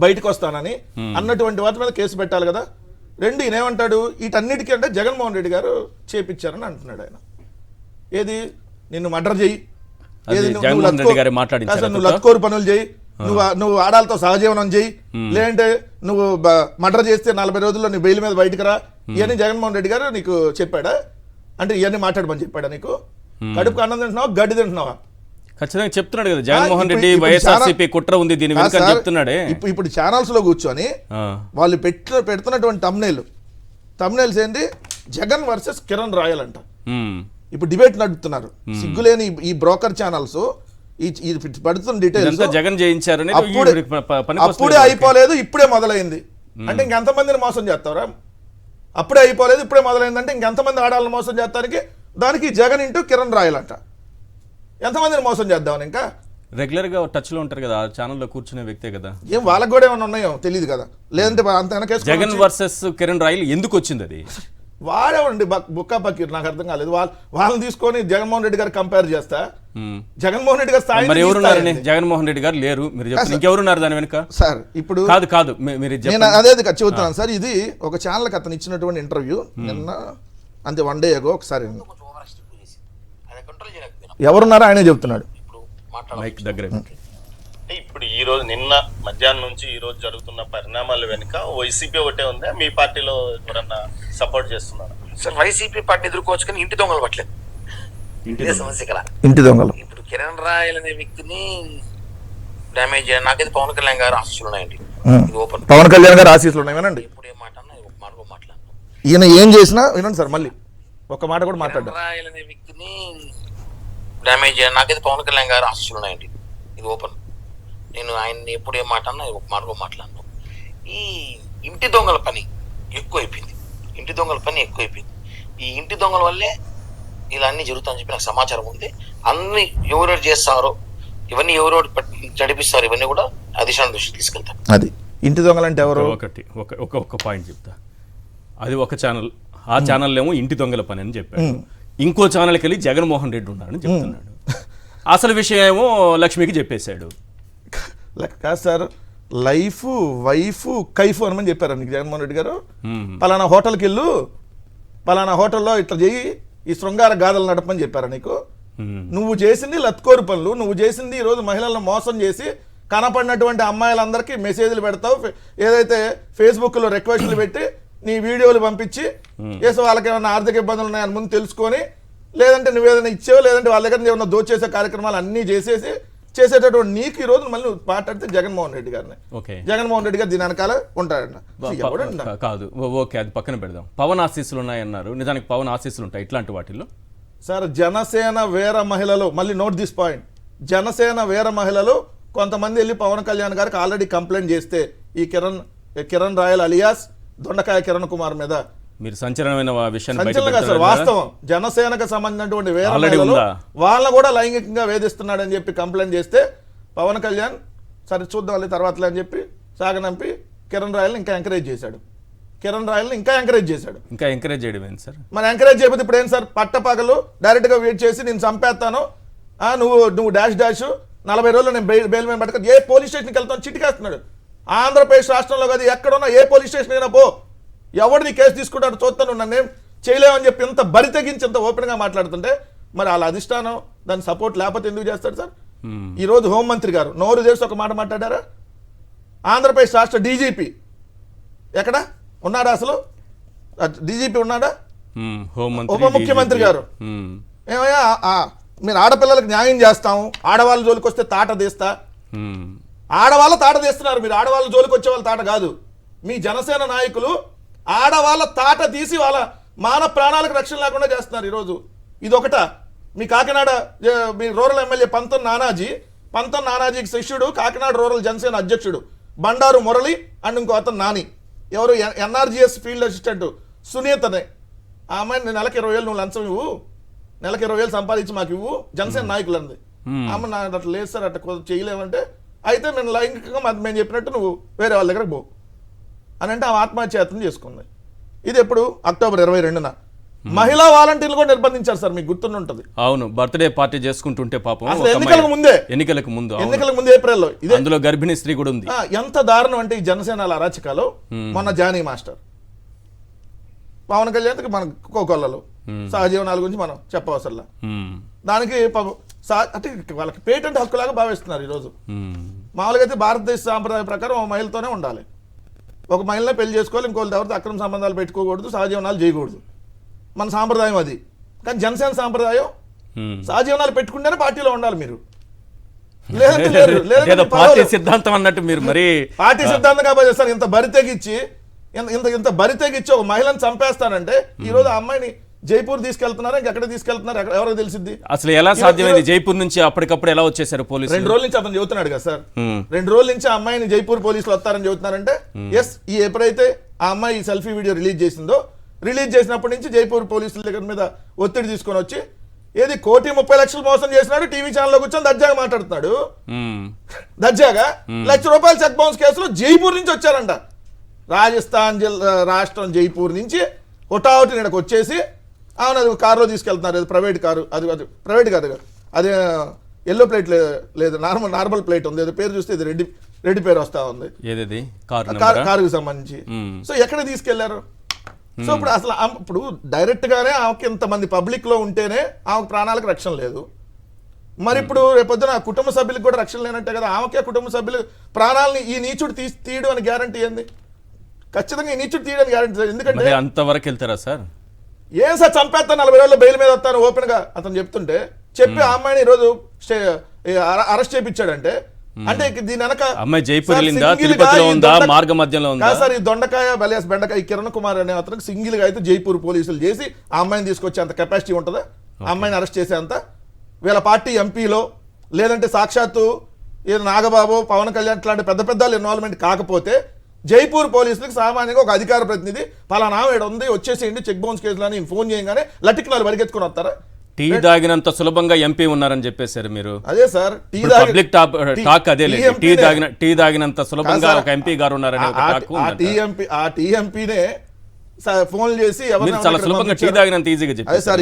బయటకు వస్తానని అన్నటువంటి వాటి మీద కేసు పెట్టాలి కదా. రెండు ఈయనేమంటాడు, వీటన్నిటికీ అంటే జగన్మోహన్ రెడ్డి గారు చేపించారని అంటున్నాడు. ఆయన ఏది నిన్ను మర్డర్ చేయి, నువ్వు లత్కోరు పనులు చేయి, నువ్వు ఆడాలతో సహజీవనం చేయి, లేదంటే నువ్వు మర్డర్ చేస్తే 40 రోజుల్లో నీ బెయిల్ మీద బయటకు రా, ఇవన్నీ జగన్మోహన్ రెడ్డి గారు నీకు చెప్పాడా? అంటే ఇవన్నీ మాట్లాడమని చెప్పాడా నీకు? కడుపుకు అన్నం తింటున్నావా, గడ్డి తింటున్నావా? ఖచ్చితంగా చెప్తున్నాడు కదా జగన్మోహన్ రెడ్డి, వైఎస్ఆర్సీపీ కుట్ర ఉంది దీని వెనుక చెప్తున్నాడే. ఇప్పుడు ఛానల్స్ లో కూర్చొని వాళ్ళు పెడుతున్నటువంటి తమ్నైల్స్ ఏంటి, జగన్ వర్సెస్ కిరణ్ రాయల్ అంట. ఇప్పుడు డిబేట్ నడుపుతున్నారు. సిగ్గులేని ఈ బ్రోకర్ ఛానల్స్ పడుతున్న డీటెయిల్స్ జగన్ చేయించారని అప్పుడే అయిపోలేదు, ఇప్పుడే మొదలైంది అంటే ఇంకెంతమందిని మోసం చేస్తారా? అప్పుడే అయిపోలేదు, ఇప్పుడే మొదలైందంటే ఇంకెంతమంది ఆడాలని మోసం చేస్తానికి దానికి జగన్ ఇంటూ కిరణ్ రాయల్ అంట. ఎంతమందిని మోసం చేద్దామని ఇంకా రెగ్యులర్ గా టచ్ లో ఉంటారు కదా, ఛానల్లో కూర్చునే వ్యక్తే కదా. ఏం వాళ్ళకి కూడా ఏమైనా ఉన్నాయో తెలియదు కదా. లేదంటే అంత జగన్ వర్సెస్ కిరణ్ రాయల్ ఎందుకు వచ్చింది? అది వాడేవండి బుక్కా పక్కీర్, నాకు అర్థం కాలేదు. వాళ్ళని తీసుకొని జగన్మోహన్ రెడ్డి గారు కంపేర్ చేస్తా. జగన్మోహన్ రెడ్డి గారు స్థాయి ఎవరున్నారని? జగన్మోహన్ రెడ్డి గారు లేరు, మీరు చెప్పండి. ఇంకెవరున్నారు దాని వెనుక? సార్ ఇప్పుడు కాదు మీరు నేను అదే చెబుతున్నాను సార్. ఇది ఒక ఛానల్కి అతను ఇచ్చినటువంటి ఇంటర్వ్యూ. నిన్న అంతే 1 day ago ఒకసారి కొంచెం ఓవర్ యాక్షన్ ఎక్కువ చేసి ఆయన కంట్రోల్ చేయలేకపోయినా ఎవరున్నారో ఆయనే చెప్తున్నాడు. ఇప్పుడు మాట్లాడాలి. మైక్ దగ్గర పెట్టి. అంటే ఇప్పుడు ఈ రోజు నిన్న మధ్యాహ్నం నుంచి ఈ రోజు జరుగుతున్న పరిణామాల వెనుక వైసీపీ ఒకటే ఉందా, మీ పార్టీలో ఎవరన్నా సపోర్ట్ చేస్తున్నారు? సార్ వైసీపీ పార్టీ ఎదుర్కోవచ్చు కానీ ఇంటి దొంగలు పట్టలేదు. ఇదే సమస్య ఇక్కడ. ఇంటి దొంగలు ఇప్పుడు కిరణ్ రాయల్ అనే వ్యక్తిని డ్యామేజ్ చేయాలి. నాకైతే పవన్ కళ్యాణ్ గారు ఆశీస్సులు ఉన్నాయండి. ఇది ఓపెన్. పవన్ కళ్యాణ్ గారు ఆశీస్సులు ఉన్నాయి వినండి. ఇప్పుడు ఏం మాట అన్నా ఒక మాట కూడా మాట్లాడను. ఈయన ఏం చేసినా వినండి సార్, మళ్ళీ ఒక మాట కూడా మాట్లాడ్డా. కిరణ్ రాయల్ అనే వ్యక్తిని డ్యామేజ్ చేయాలి. నాకైతే పవన్ కళ్యాణ్ గారు ఆశీస్సులు ఉన్నాయండి. ఇది ఓపెన్. నేను ఆయన్ని ఎప్పుడు ఏం మాట అన్నా ఒక మాట కూడా మాట్లాడను. ఈ ఇంటి దొంగల పని ఎక్కువైపోయింది. ఇంటి దొంగల పని ఎక్కువైపోయింది. ఈ ఇంటి దొంగల వల్లే ఇలా అన్ని జరుగుతాయని చెప్పి నాకు సమాచారం ఉంది. అన్ని ఎవరెవరు చేస్తారో ఇవన్నీ ఎవరెవరు నడిపిస్తారు ఇవన్నీ కూడా అధిష్టానం దృష్టికి తీసుకెళ్తారు. అది ఇంటి దొంగలు అంటే ఎవరు? ఒక పాయింట్ చెప్తా. అది ఒక ఛానల్, ఆ ఛానల్ ఏమో ఇంటి దొంగల పని అని చెప్పాడు. ఇంకో ఛానల్కి వెళ్ళి జగన్మోహన్ రెడ్డి ఉన్నాడని చెప్తున్నాడు. అసలు విషయం ఏమో లక్ష్మికి చెప్పేశాడు. కాదు సార్, లైఫ్ వైఫ్ కైఫ్ అనమని చెప్పారు నీకు జగన్మోహన్ రెడ్డి గారు. పలానా హోటల్కి వెళ్ళు, పలానా హోటల్లో ఇట్లా చేయి, ఈ శృంగార గాథలు నడపని చెప్పారా నీకు? నువ్వు చేసింది లత్కోరు పనులు, నువ్వు చేసింది ఈరోజు మహిళలను మోసం చేసి కనపడినటువంటి అమ్మాయిలందరికీ మెసేజ్లు పెడతావు, ఏదైతే ఫేస్బుక్లో రిక్వెస్ట్లు పెట్టి నీ వీడియోలు పంపించి వేసి వాళ్ళకి ఏమైనా ఆర్థిక ఇబ్బందులు ఉన్నాయని ముందు తెలుసుకొని, లేదంటే నువ్వేదైనా ఇచ్చేవో లేదంటే వాళ్ళ దగ్గర ఏమైనా దోచేసే కార్యక్రమాలు అన్నీ చేసేటటువంటి నీకు ఈ రోజు మళ్ళీ మాట్లాడితే జగన్మోహన్ రెడ్డి గారిని, జగన్మోహన్ రెడ్డి గారు దీని వెనకాల ఉంటాడంట. కాదు, ఓకే, అది పక్కన పెడదాం. పవన్ ఆశీస్సులు ఉన్నాయన్నారు. నిజానికి పవన్ ఆశీస్సులు ఉంటాయి ఇట్లాంటి వాటిల్లో? సార్, జనసేన వీర మహిళలు, మళ్ళీ నోట్ దిస్ పాయింట్, జనసేన వీర మహిళలు కొంతమంది వెళ్ళి పవన్ కళ్యాణ్ గారికి ఆల్రెడీ కంప్లైంట్ చేస్తే ఈ కిరణ్ రాయల్ అలియాస్ దొండకాయ కిరణ్ కుమార్ మీద మీరు సంచలనమైన విషయాన్ని సార్, వాస్తవం జనసేనకు సంబంధించినటువంటి వేరే మహిళలు వాళ్ళని కూడా లైంగికంగా వేధిస్తున్నాడని చెప్పి కంప్లైంట్ చేస్తే పవన్ కళ్యాణ్ సరే చూద్దాం తర్వాతలే అని చెప్పి సాగనంపి కిరణ్ రాయల్ని ఇంకా ఎంకరేజ్ చేశాడు. ఇంకా ఎంకరేజ్ చేయడం ఏంటి సార్? మరి ఎంకరేజ్ చేయకపోతే ఇప్పుడు ఏం సార్? పట్టపగలు డైరెక్ట్గా వెయిట్ చేసి నేను చంపేస్తాను, నువ్వు డాష్ 40 రోజులు నేను బెయిల్ మీద పట్టుకొని ఏ పోలీస్ స్టేషన్కి వెళ్తాను చిటికేస్తున్నాడు. ఆంధ్రప్రదేశ్ రాష్ట్రంలో కాదు ఎక్కడున్నా ఏ పోలీస్ స్టేషన్ అయినా పో, ఎవడు నీ కేసు తీసుకుంటాడు చూస్తాను, నన్నేం చేయలేమని చెప్పి ఇంత బరి తెగించి ఇంత ఓపెన్గా మాట్లాడుతుంటే మరి వాళ్ళ అధిష్టానం దాని సపోర్ట్ లేకపోతే ఎందుకు చేస్తాడు సార్? ఈరోజు హోంమంత్రి గారు నోరు చేసి ఒక మాట మాట్లాడారా? ఆంధ్రప్రదేశ్ రాష్ట్ర డీజీపీ ఎక్కడ ఉన్నాడా? అసలు డీజీపీ ఉన్నాడా? ఉప ముఖ్యమంత్రి గారు ఏమయ్యా మీరు ఆడపిల్లలకు న్యాయం చేస్తాము, ఆడవాళ్ళ జోలికి వస్తే తాట తీస్తా, ఆడవాళ్ళ తాట తీస్తున్నారు మీరు, ఆడవాళ్ళ జోలికి వచ్చే వాళ్ళ తాట కాదు. మీ జనసేన నాయకులు ఆడవాళ్ళ తాట తీసి వాళ్ళ మాన ప్రాణాలకు రక్షణ లేకుండా చేస్తున్నారు ఈరోజు. ఇదొకట. మీ కాకినాడ మీ రూరల్ ఎమ్మెల్యే పంతం నానాజీకి శిష్యుడు, కాకినాడ రూరల్ జనసేన అధ్యక్షుడు బండారు మురళి అండ్ ఇంకో అతను నాని, ఎవరు ఎన్ఆర్జీఎస్ ఫీల్డ్ అసిస్టెంట్ సునీతనే. ఆ అమ్మాయిని నెలకు 20,000 నువ్వు లంచం ఇవ్వు, నెలకు 20,000 సంపాదించి మాకు ఇవ్వు, జనసేన నాయకులు అంది. ఆమె నాకు అట్లా లేదు సార్, అట్లా చేయలేమంటే అయితే నేను లైంగికంగా మేము చెప్పినట్టు నువ్వు వేరే వాళ్ళ దగ్గరకు పో అని అంటే ఆమె ఆత్మహత్యాయత్నం చేసుకుంది. ఇది ఎప్పుడు? అక్టోబర్ 22న. మహిళా వాలంటీర్లు కూడా నిర్బంధించారు సార్, మీకు గుర్తుంటుంది. అవును, బర్త్డే పార్టీ చేసుకుంటుంటే పాపం ఎన్నికలకు ముందు ఏప్రిల్లో అందులో గర్భిణీ స్త్రీ కూడా ఉంది. ఎంత దారుణం అంటే ఈ జనసేన అరాచకాలు. మొన్న జానీ మాస్టర్ పవన్ కళ్యాణ్కి మన కోకొల్లలు సహజీవనాల గురించి మనం చెప్పవసరలా, దానికి అంటే వాళ్ళకి పేటెంట్ హక్కులాగా భావిస్తున్నారు ఈరోజు. మామూలుగా అయితే భారతదేశ సాంప్రదాయ ప్రకారం ఒక మహిళతోనే ఉండాలి, ఒక మహిళనే పెళ్లి చేసుకోవాలి, ఇంకోళ్ళ ఎవరితో అక్రమ సంబంధాలు పెట్టుకోకూడదు, సహజీవనాలు చేయకూడదు, మన సాంప్రదాయం అది. కానీ జనసేన సాంప్రదాయం సహజీవనాలు పెట్టుకుంటేనే పార్టీలో ఉండాలి మీరు, పార్టీ సిద్ధాంతం అన్నట్టు మీరు మరి పార్టీ సిద్ధాంతం కాబట్టి సార్ ఇంత బరి తెగించి ఒక మహిళను చంపేస్తానంటే ఈరోజు ఆ అమ్మాయిని జైపూర్ తీసుకెళ్తున్నారా ఇంకెక్కడ తీసుకెళ్తున్నారు ఎవరికి తెలిసింది? అసలు ఎలా సాధ్యమైంది? జైపూర్ నుంచి అప్పటికప్పుడు ఎలా వచ్చేసారు పోలీసులు? 2 రోజుల నుంచి అతను చెబుతున్నాడు కదా సార్, 2 రోజుల నుంచి ఆ అమ్మాయిని జైపూర్ పోలీసులు వస్తారని చెబుతున్నారంటే ఎస్, ఈ ఎప్పుడైతే ఆ అమ్మాయి సెల్ఫీ వీడియో రిలీజ్ చేసినప్పటి నుంచి జైపూర్ పోలీసుల దగ్గర మీద ఒత్తిడి తీసుకొని వచ్చి ఏది 1,30,00,000 మోసం చేసినాడు, టీవీ ఛానల్లో కూర్చొని దర్జాగా మాట్లాడుతున్నాడు. దర్జాగా ₹1,00,000 చెక్ బౌన్స్ కేసులో జైపూర్ నుంచి వచ్చారంట. రాజస్థాన్ రాష్ట్రం జైపూర్ నుంచి హుటాహుటి ఇక్కడికి వచ్చేసి అవును అది కారులో తీసుకెళ్తున్నారు, అది ప్రైవేట్ కారు, అది ప్రైవేట్ కాదు, అది ఎల్లో ప్లేట్ లేదు, నార్మల్ ప్లేట్ ఉంది, అది పేరు చూస్తే ఇది రెడ్డి పేరు వస్తా ఉంది, కారుకు సంబంధించి. సో ఎక్కడ తీసుకెళ్లారు? సో ఇప్పుడు అసలు ఇప్పుడు డైరెక్ట్ గానే ఆమెకి ఇంతమంది పబ్లిక్ లో ఉంటేనే ఆమెకు ప్రాణాలకు రక్షణ లేదు. మరి ఇప్పుడు రేపొద్దున కుటుంబ సభ్యులకు కూడా రక్షణ లేనట్టే కదా. ఆమెకే కుటుంబ సభ్యులు ప్రాణాలని ఈ నీచుడు తీయడం అని గ్యారంటీ ఏంది? ఖచ్చితంగా ఈ నీచుడు తీయడం గ్యారంటీ. ఎందుకంటే అంతవరకు వెళ్తారా సార్? ఏం సార్ చంపేస్తాను 40 రోజుల్లో బెయిల్ మీద వస్తాను ఓపెన్ గా అతను చెప్తుంటే చెప్పి ఆ అమ్మాయిని ఈరోజు అరెస్ట్ చేయించాడంటే అంటే దీని వెనక అమ్మాయి జైపూర్ వెళ్ళిందా, తిరుపతిలో ఉందా, మార్గ మధ్యంలో ఉందా? సార్ ఈ దొండకాయ బలియాస్ బెండకాయ కిరణ్ కుమార్ అనే అతనికి సింగిల్ గా అయితే జైపూర్ పోలీసులు చేసి ఆ అమ్మాయిని తీసుకొచ్చే అంత కెపాసిటీ ఉంటుందా? ఆ అమ్మాయిని అరెస్ట్ చేసే అంత వీళ్ళ పార్టీ ఎంపీలో లేదంటే సాక్షాత్తు ఏదో నాగబాబు పవన్ కళ్యాణ్ లాంటి పెద్ద పెద్ద ఇన్వాల్వ్మెంట్ కాకపోతే జైపూర్ పోలీసులకు సామాన్యంగా ఒక అధికార ప్రతినిధి పలానా ఏడు ఉంది వచ్చేసేయండి చెక్ బౌన్స్ కేసులో అని ఫోన్ చేయగానే లటిక్నాలు పరిగెత్తుకుని వస్తారా? టీ తాగినంత సులభంగా ఎంపీ ఉన్నారని చెప్పేశారు మీరు. అదే సార్ పబ్లిక్ టాక్ అదే లేదు. టీ తాగినంత సులభంగా ఒక ఎంపీ గారు ఉన్నారని ఆ టీఎంపీనే ఫోన్ చేసి చాలా సులభంగా టీ తాగినంత ఈజీగా అదే సార్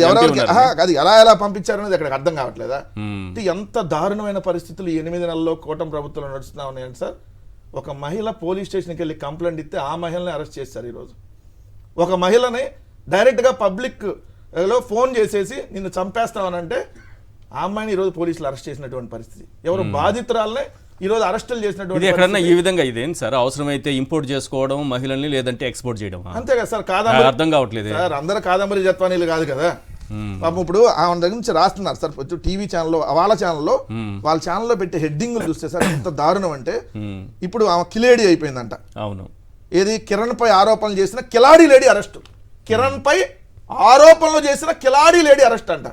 అది ఎలా పంపించారనేది అక్కడ అర్థం కావట్లేదా? ఎంత దారుణమైన పరిస్థితులు 8 నెలల్లో కూటమి ప్రభుత్వంలో నడుస్తున్నా ఉన్నాయండి సార్. ఒక మహిళ పోలీస్ స్టేషన్కి వెళ్ళి కంప్లైంట్ ఇస్తే ఆ మహిళని అరెస్ట్ చేశారు ఈరోజు. ఒక మహిళని డైరెక్ట్గా పబ్లిక్ లో ఫోన్ చేసేసి నిన్ను చంపేస్తామనంటే ఆ అమ్మాయిని ఈరోజు పోలీసులు అరెస్ట్ చేసినటువంటి పరిస్థితి. ఎవరు బాధితురాలనే ఈరోజు అరెస్టులు చేసినటువంటి ఎక్కడన్నా ఈ విధంగా ఇదేం సార్ అవసరమైతే ఇంపోర్ట్ చేసుకోవడం మహిళల్ని లేదంటే ఎక్స్పోర్ట్ చేయడం అంతే కదా సార్. కాదంబరి అర్థం కావట్లేదు సార్. అందరూ కాదంబరి జత్వానీలు కాదు కదా. పాపం ఇప్పుడు ఆమె దగ్గర నుంచి రాస్తున్నారు సార్ టీవీ ఛానల్లో వాళ్ళ ఛానల్లో పెట్టే హెడ్డింగ్లు చూస్తే సార్ ఎంత దారుణం అంటే ఇప్పుడు ఆమె కిలేడి అయిపోయిందంట. అవును. ఏది కిరణ్ పై ఆరోపణలు చేసిన కిలాడి లేడీ అరెస్ట్. కిరణ్ పై ఆరోపణలు చేసిన కిలాడి లేడీ అరెస్ట్ అంట.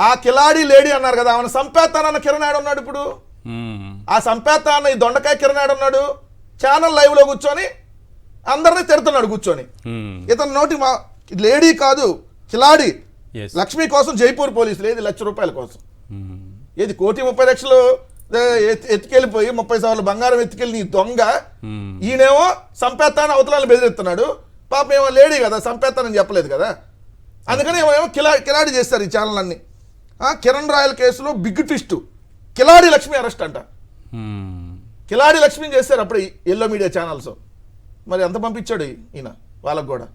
ఆ కిలాడి లేడీ అన్నారు కదా ఆమెను సంపేస్తానన్న కిరణ్ ఆడు ఉన్నాడు. ఇప్పుడు ఆ సంపేత అన్న ఈ దొండకాయ కిరణ్ ఆడు ఉన్నాడు ఛానల్ లైవ్ లో కూర్చొని అందరినీ తిడుతున్నాడు కూర్చొని. ఇతను నోటి లేడీ కాదు కిలాడి. లక్ష్మి కోసం జైపూర్ పోలీసులు ఏది ₹1,00,000 కోసం ఏది 1,30,00,000 ఎత్తుకెళ్ళిపోయి 30 సార్లు బంగారం ఎత్తుకెళ్ళి నీ దొంగ ఈయనేమో సంపేతాన్ని అవతలాన్ని బెదిరిస్తున్నాడు. పాప ఏమో లేడీ కదా సంపేతానని చెప్పలేదు కదా. అందుకని ఏమో కిలాడి చేస్తారు ఈ ఛానల్ అన్ని. కిరణ్ రాయల్ కేసులో బిగ్ ట్విస్ట్ కిలాడి లక్ష్మి అరెస్ట్ అంట. కిలాడి లక్ష్మిని చేస్తారు అప్పుడు ఎల్లో మీడియా ఛానల్స్. మరి ఎంత పంపించాడు ఈయన వాళ్ళకు కూడా?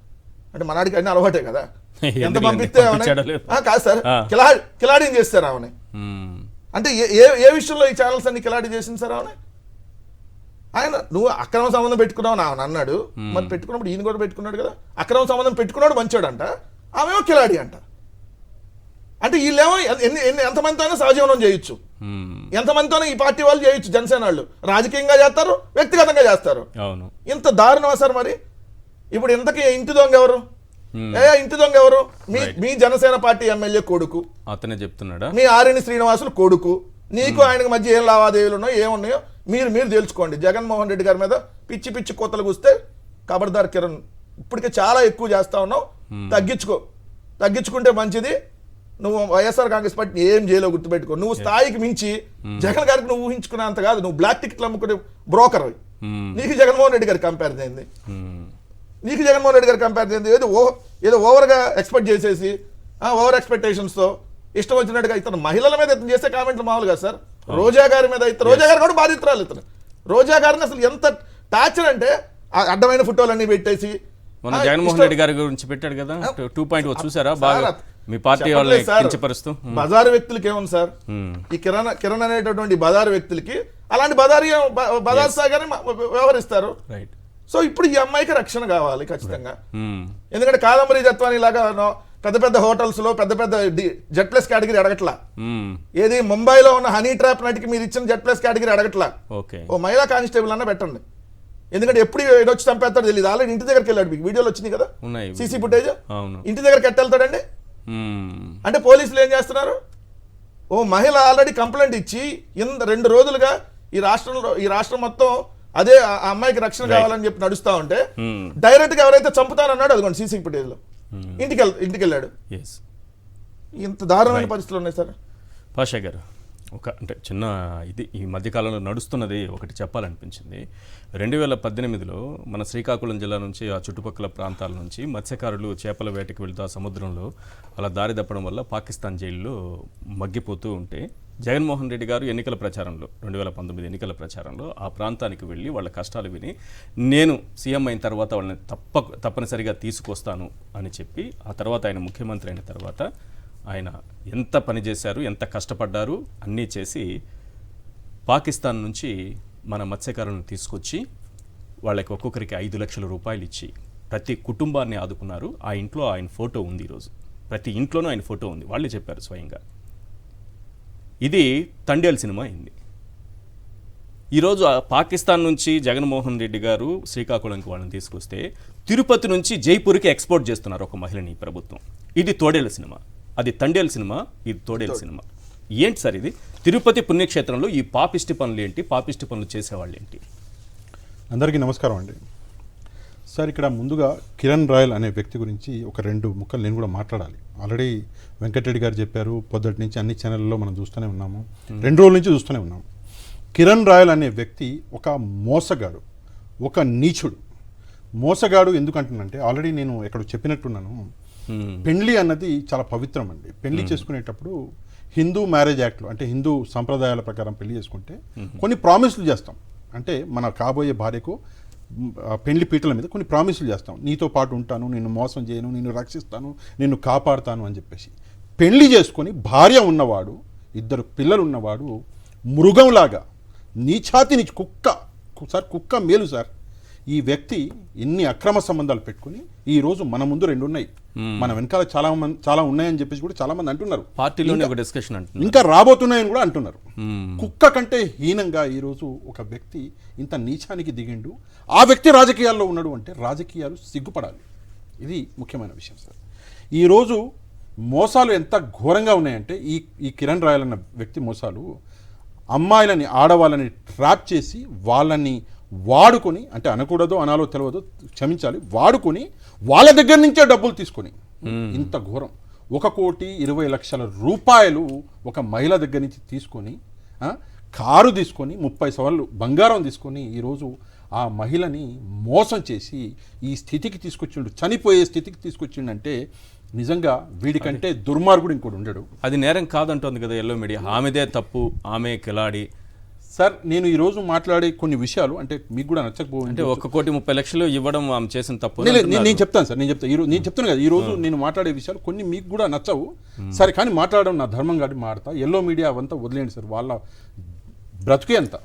అంటే మనాడికి అన్ని అలవాటే కదా. ఎంత పంపిస్తే కాదు సార్ కిలాడిని చేస్తారు ఆమెని. అంటే ఏ విషయంలో ఈ ఛానల్స్ అన్ని కిలాడి చేసింది సార్ ఆమె? ఆయన నువ్వు అక్రమ సంబంధం పెట్టుకున్నావు ఆమె అన్నాడు. మరి పెట్టుకున్నప్పుడు ఈయన కూడా పెట్టుకున్నాడు కదా. అక్రమ సంబంధం పెట్టుకున్నాడు మంచోడు అంట, ఆమెమో కిలాడి అంట. అంటే వీళ్ళేమో ఎంతమందితో అయినా సహజీవనం చేయొచ్చు, ఎంతమందితోనే ఈ పార్టీ వాళ్ళు చేయొచ్చు. జనసేన వాళ్ళు రాజకీయంగా చేస్తారు, వ్యక్తిగతంగా చేస్తారు. ఇంత దారుణమా సార్? మరి ఇప్పుడు ఇంతకీ ఇంటి దొంగ ఎవరు? ఇంటి దొంగ ఎవరు? మీ జనసేన పార్టీ ఎమ్మెల్యే కొడుకు అతనే చెప్తున్నాడా? మీ ఆర్ఎన్ శ్రీనివాసులు కొడుకు. నీకు ఆయనకు మధ్య ఏం లావాదేవీలు ఉన్నాయో ఏమున్నాయో మీరు తెలుసుకోండి. జగన్మోహన్ రెడ్డి గారి మీద పిచ్చి పిచ్చి కోతలు కూస్తే ఖబర్దార్ కిరణ్. ఇప్పటికే చాలా ఎక్కువ చేస్తా ఉన్నావు, తగ్గించుకుంటే మంచిది. నువ్వు వైఎస్ఆర్ కాంగ్రెస్ పార్టీ ఏం చేయలో గుర్తుపెట్టుకో. నువ్వు స్థాయికి మించి జగన్ గారికి నువ్వు ఊహించుకునేంత కాదు. నువ్వు బ్లాక్ టికెట్లు అమ్ముకునే బ్రోకర్. నీకు జగన్మోహన్ రెడ్డి గారికి కంపేర్ అయింది. ఏదో ఓవర్గా ఎక్స్పెక్ట్ చేసేసి ఓవర్ ఎక్స్పెక్టేషన్స్తో ఇష్టం వచ్చినట్టుగా ఇతను మహిళల మీద ఇతను చేసే కామెంట్లు మామూలుగా సార్. రోజా గారి మీద రోజా గారు కూడా బాధితురాలు. ఇతను రోజా గారిని అసలు ఎంత టార్చర్ అంటే అడ్డమైన ఫోటోలన్నీ పెట్టేసి మన జగన్మోహన్ రెడ్డి గారి గురించి పెట్టాడు కదా 2.0 చూసారా? బాగా మీ పార్టీ వాళ్ళని కించపరుస్తూ. బజారు వ్యక్తులకి ఏముంది సార్? ఈ కిరణ్ అనేటటువంటి బజారు వ్యక్తులకి అలాంటి బజారు సాగానే వ్యవహరిస్తారు. రైట్. సో ఇప్పుడు ఈ అమ్మాయికి రక్షణ కావాలి ఖచ్చితంగా. ఎందుకంటే కాదంబరి జత్వాని లాగా పెద్ద పెద్ద హోటల్స్ లో పెద్ద పెద్ద Z+ కేటగిరీ అడగట్లా. ఏది ముంబైలో ఉన్న హనీ ట్రాప్ నటికి మీరు ఇచ్చిన Z+ కేటగిరీ అడగట్లా. ఓ మహిళా కానిస్టేబుల్ అన్న పెట్టండి. ఎందుకంటే ఎప్పుడు వచ్చి చంపేస్తాడో తెలియదు. ఆల్రెడీ ఇంటి దగ్గరికి వెళ్ళాడు. మీకు వీడియోలు వచ్చినాయి కదా, సీసీ ఫుటేజ్. ఇంటి దగ్గరికి ఎట్టెళ్తాడండి? అంటే పోలీసులు ఏం చేస్తున్నారు? ఓ మహిళ ఆల్రెడీ కంప్లైంట్ ఇచ్చి 2 రోజులుగా ఈ రాష్ట్రం మొత్తం అదే ఆ అమ్మాయికి రక్షణ కావాలని చెప్పి నడుస్తా ఉంటే డైరెక్ట్ గా ఎవరైతే చంపుతానన్నాడు అదిగోండి సీసీ ఫుటేజ్ లో ఇంటికి వెళ్ళాడు. ఇంత దారుణమైన పరిస్థితులు ఉన్నాయి సార్. పాషా గారు అంటే చిన్న ఈ మధ్యకాలంలో నడుస్తున్నది ఒకటి చెప్పాలనిపించింది. 2018లో మన శ్రీకాకుళం జిల్లా నుంచి ఆ చుట్టుపక్కల ప్రాంతాల నుంచి మత్స్యకారులు చేపల వేటకి వెళ్తూ ఆ సముద్రంలో అలా దారి తప్పడం వల్ల పాకిస్తాన్ జైల్లో మగ్గిపోతూ ఉంటే జగన్మోహన్ రెడ్డి గారు ఎన్నికల ప్రచారంలో 2019 ఎన్నికల ప్రచారంలో ఆ ప్రాంతానికి వెళ్ళి వాళ్ళ కష్టాలు విని నేను సీఎం అయిన తర్వాత వాళ్ళని తప్పనిసరిగా తీసుకొస్తాను అని చెప్పి ఆ తర్వాత ఆయన ముఖ్యమంత్రి అయిన తర్వాత ఆయన ఎంత పని చేశారు, ఎంత కష్టపడ్డారు అన్నీ చేసి పాకిస్తాన్ నుంచి మన మత్స్యకారులను తీసుకొచ్చి వాళ్ళకి ఒక్కొక్కరికి 5 లక్షల రూపాయలు ఇచ్చి ప్రతి కుటుంబాన్ని ఆదుకున్నారు. ఆ ఇంట్లో ఆయన ఫోటో ఉంది. ఈరోజు ప్రతి ఇంట్లోనూ ఆయన ఫోటో ఉంది. వాళ్ళే చెప్పారు స్వయంగా. ఇది తండేల్ సినిమా అయింది. ఈరోజు పాకిస్తాన్ నుంచి జగన్మోహన్ రెడ్డి గారు శ్రీకాకుళంకి వాళ్ళని తీసుకొస్తే తిరుపతి నుంచి జైపూర్కి ఎక్స్పోర్ట్ చేస్తున్నారు ఒక మహిళని ప్రభుత్వం. ఇది తోడేళ్ళ సినిమా. అది తండేల్ సినిమా, ఇది తోడేళ్ళ సినిమా. ఏంటి సార్ ఇది? తిరుపతి పుణ్యక్షేత్రంలో ఈ పాపిష్టి పనులు ఏంటి? పాపిష్టి పనులు చేసేవాళ్ళు ఏంటి? అందరికీ నమస్కారం అండి. సార్, ఇక్కడ ముందుగా కిరణ్ రాయల్ అనే వ్యక్తి గురించి ఒక 2 ముక్కలు నేను కూడా మాట్లాడాలి. ఆల్రెడీ వెంకటరెడ్డి గారు చెప్పారు, పొద్దుటి నుంచి అన్ని ఛానళ్ళలో మనం చూస్తూనే ఉన్నాము, 2 రోజుల నుంచి చూస్తూనే ఉన్నాము. కిరణ్ రాయల్ అనే వ్యక్తి ఒక మోసగాడు, ఒక నీచుడు. మోసగాడు ఎందుకంటున్నంటే ఆల్రెడీ నేను ఇక్కడ చెప్పినట్టున్నాను, పెళ్లి అన్నది చాలా పవిత్రం అండి. పెళ్లి చేసుకునేటప్పుడు హిందూ మ్యారేజ్ యాక్ట్లో అంటే హిందూ సంప్రదాయాల ప్రకారం పెళ్లి చేసుకుంటే కొన్ని ప్రామిస్లు చేస్తాం. అంటే మన కాబోయే భార్యకు పెళ్లి పీటల మీద కొన్ని ప్రామిసులు చేస్తాం. నీతో పాటు ఉంటాను, నిన్ను మోసం చేయను, నిన్ను రక్షిస్తాను, నిన్ను కాపాడుతాను అని చెప్పేసి. పెళ్లి చేసుకొని భార్య ఉన్నవాడు, 2 పిల్లలు ఉన్నవాడు మృగంలాగా నీచాతి నీచు కుక్క మేలు సార్. ఈ వ్యక్తి ఎన్ని అక్రమ సంబంధాలు పెట్టుకుని ఈరోజు మన ముందు 2 ఉన్నాయి, మన వెనకాల చాలా ఉన్నాయని చెప్పేసి కూడా చాలా మంది అంటున్నారు. పార్టీలోనే ఒక డిస్కషన్ అంటున్నారు, ఇంకా రాబోతున్నాయని కూడా అంటున్నారు. కుక్క కంటే హీనంగా ఈరోజు ఒక వ్యక్తి ఇంత నీచానికి దిగిండు. ఆ వ్యక్తి రాజకీయాల్లో ఉన్నాడు అంటే రాజకీయాలు సిగ్గుపడాలి. ఇది ముఖ్యమైన విషయం సార్. ఈరోజు మోసాలు ఎంత ఘోరంగా ఉన్నాయంటే ఈ కిరణ్ రాయల్ అన్న వ్యక్తి మోసాలు అమ్మాయిలని, ఆడవాళ్ళని ట్రాప్ చేసి వాళ్ళని వాడుకొని, అంటే అనకూడదో అనాలో తెలియదో క్షమించాలి, వాడుకొని వాళ్ళ దగ్గర నుంచే డబ్బులు తీసుకొని ఇంత ఘోరం. 1,20,00,000 రూపాయలు ఒక మహిళ దగ్గర నుంచి తీసుకొని, కారు తీసుకొని, 30 సవర్లు బంగారం తీసుకొని ఈరోజు ఆ మహిళని మోసం చేసి ఈ స్థితికి తీసుకొచ్చిండు, చనిపోయే స్థితికి తీసుకొచ్చిండంటే నిజంగా వీడికంటే దుర్మార్గుడు ఇంకోటి ఉండడు. అది నేరం కాదంటోంది కదా ఎల్లో మీడియా. ఆమెదే తప్పు, ఆమె కిలాడి. సార్, నేను ఈరోజు మాట్లాడే కొన్ని విషయాలు అంటే మీకు కూడా నచ్చకపోతే, అంటే 1,30,00,000 ఇవ్వడం ఆమె చేసిన తప్పు నేను చెప్తాను సార్. నేను చెప్తాను కదా, ఈరోజు నేను మాట్లాడే విషయాలు కొన్ని మీకు కూడా నచ్చవు సరే, కానీ మాట్లాడడం నా ధర్మం కాబట్టి మాడతా. ఎల్లో మీడియా అవంతా వదిలేండి సార్, వాళ్ళ బ్రతుకే అంత.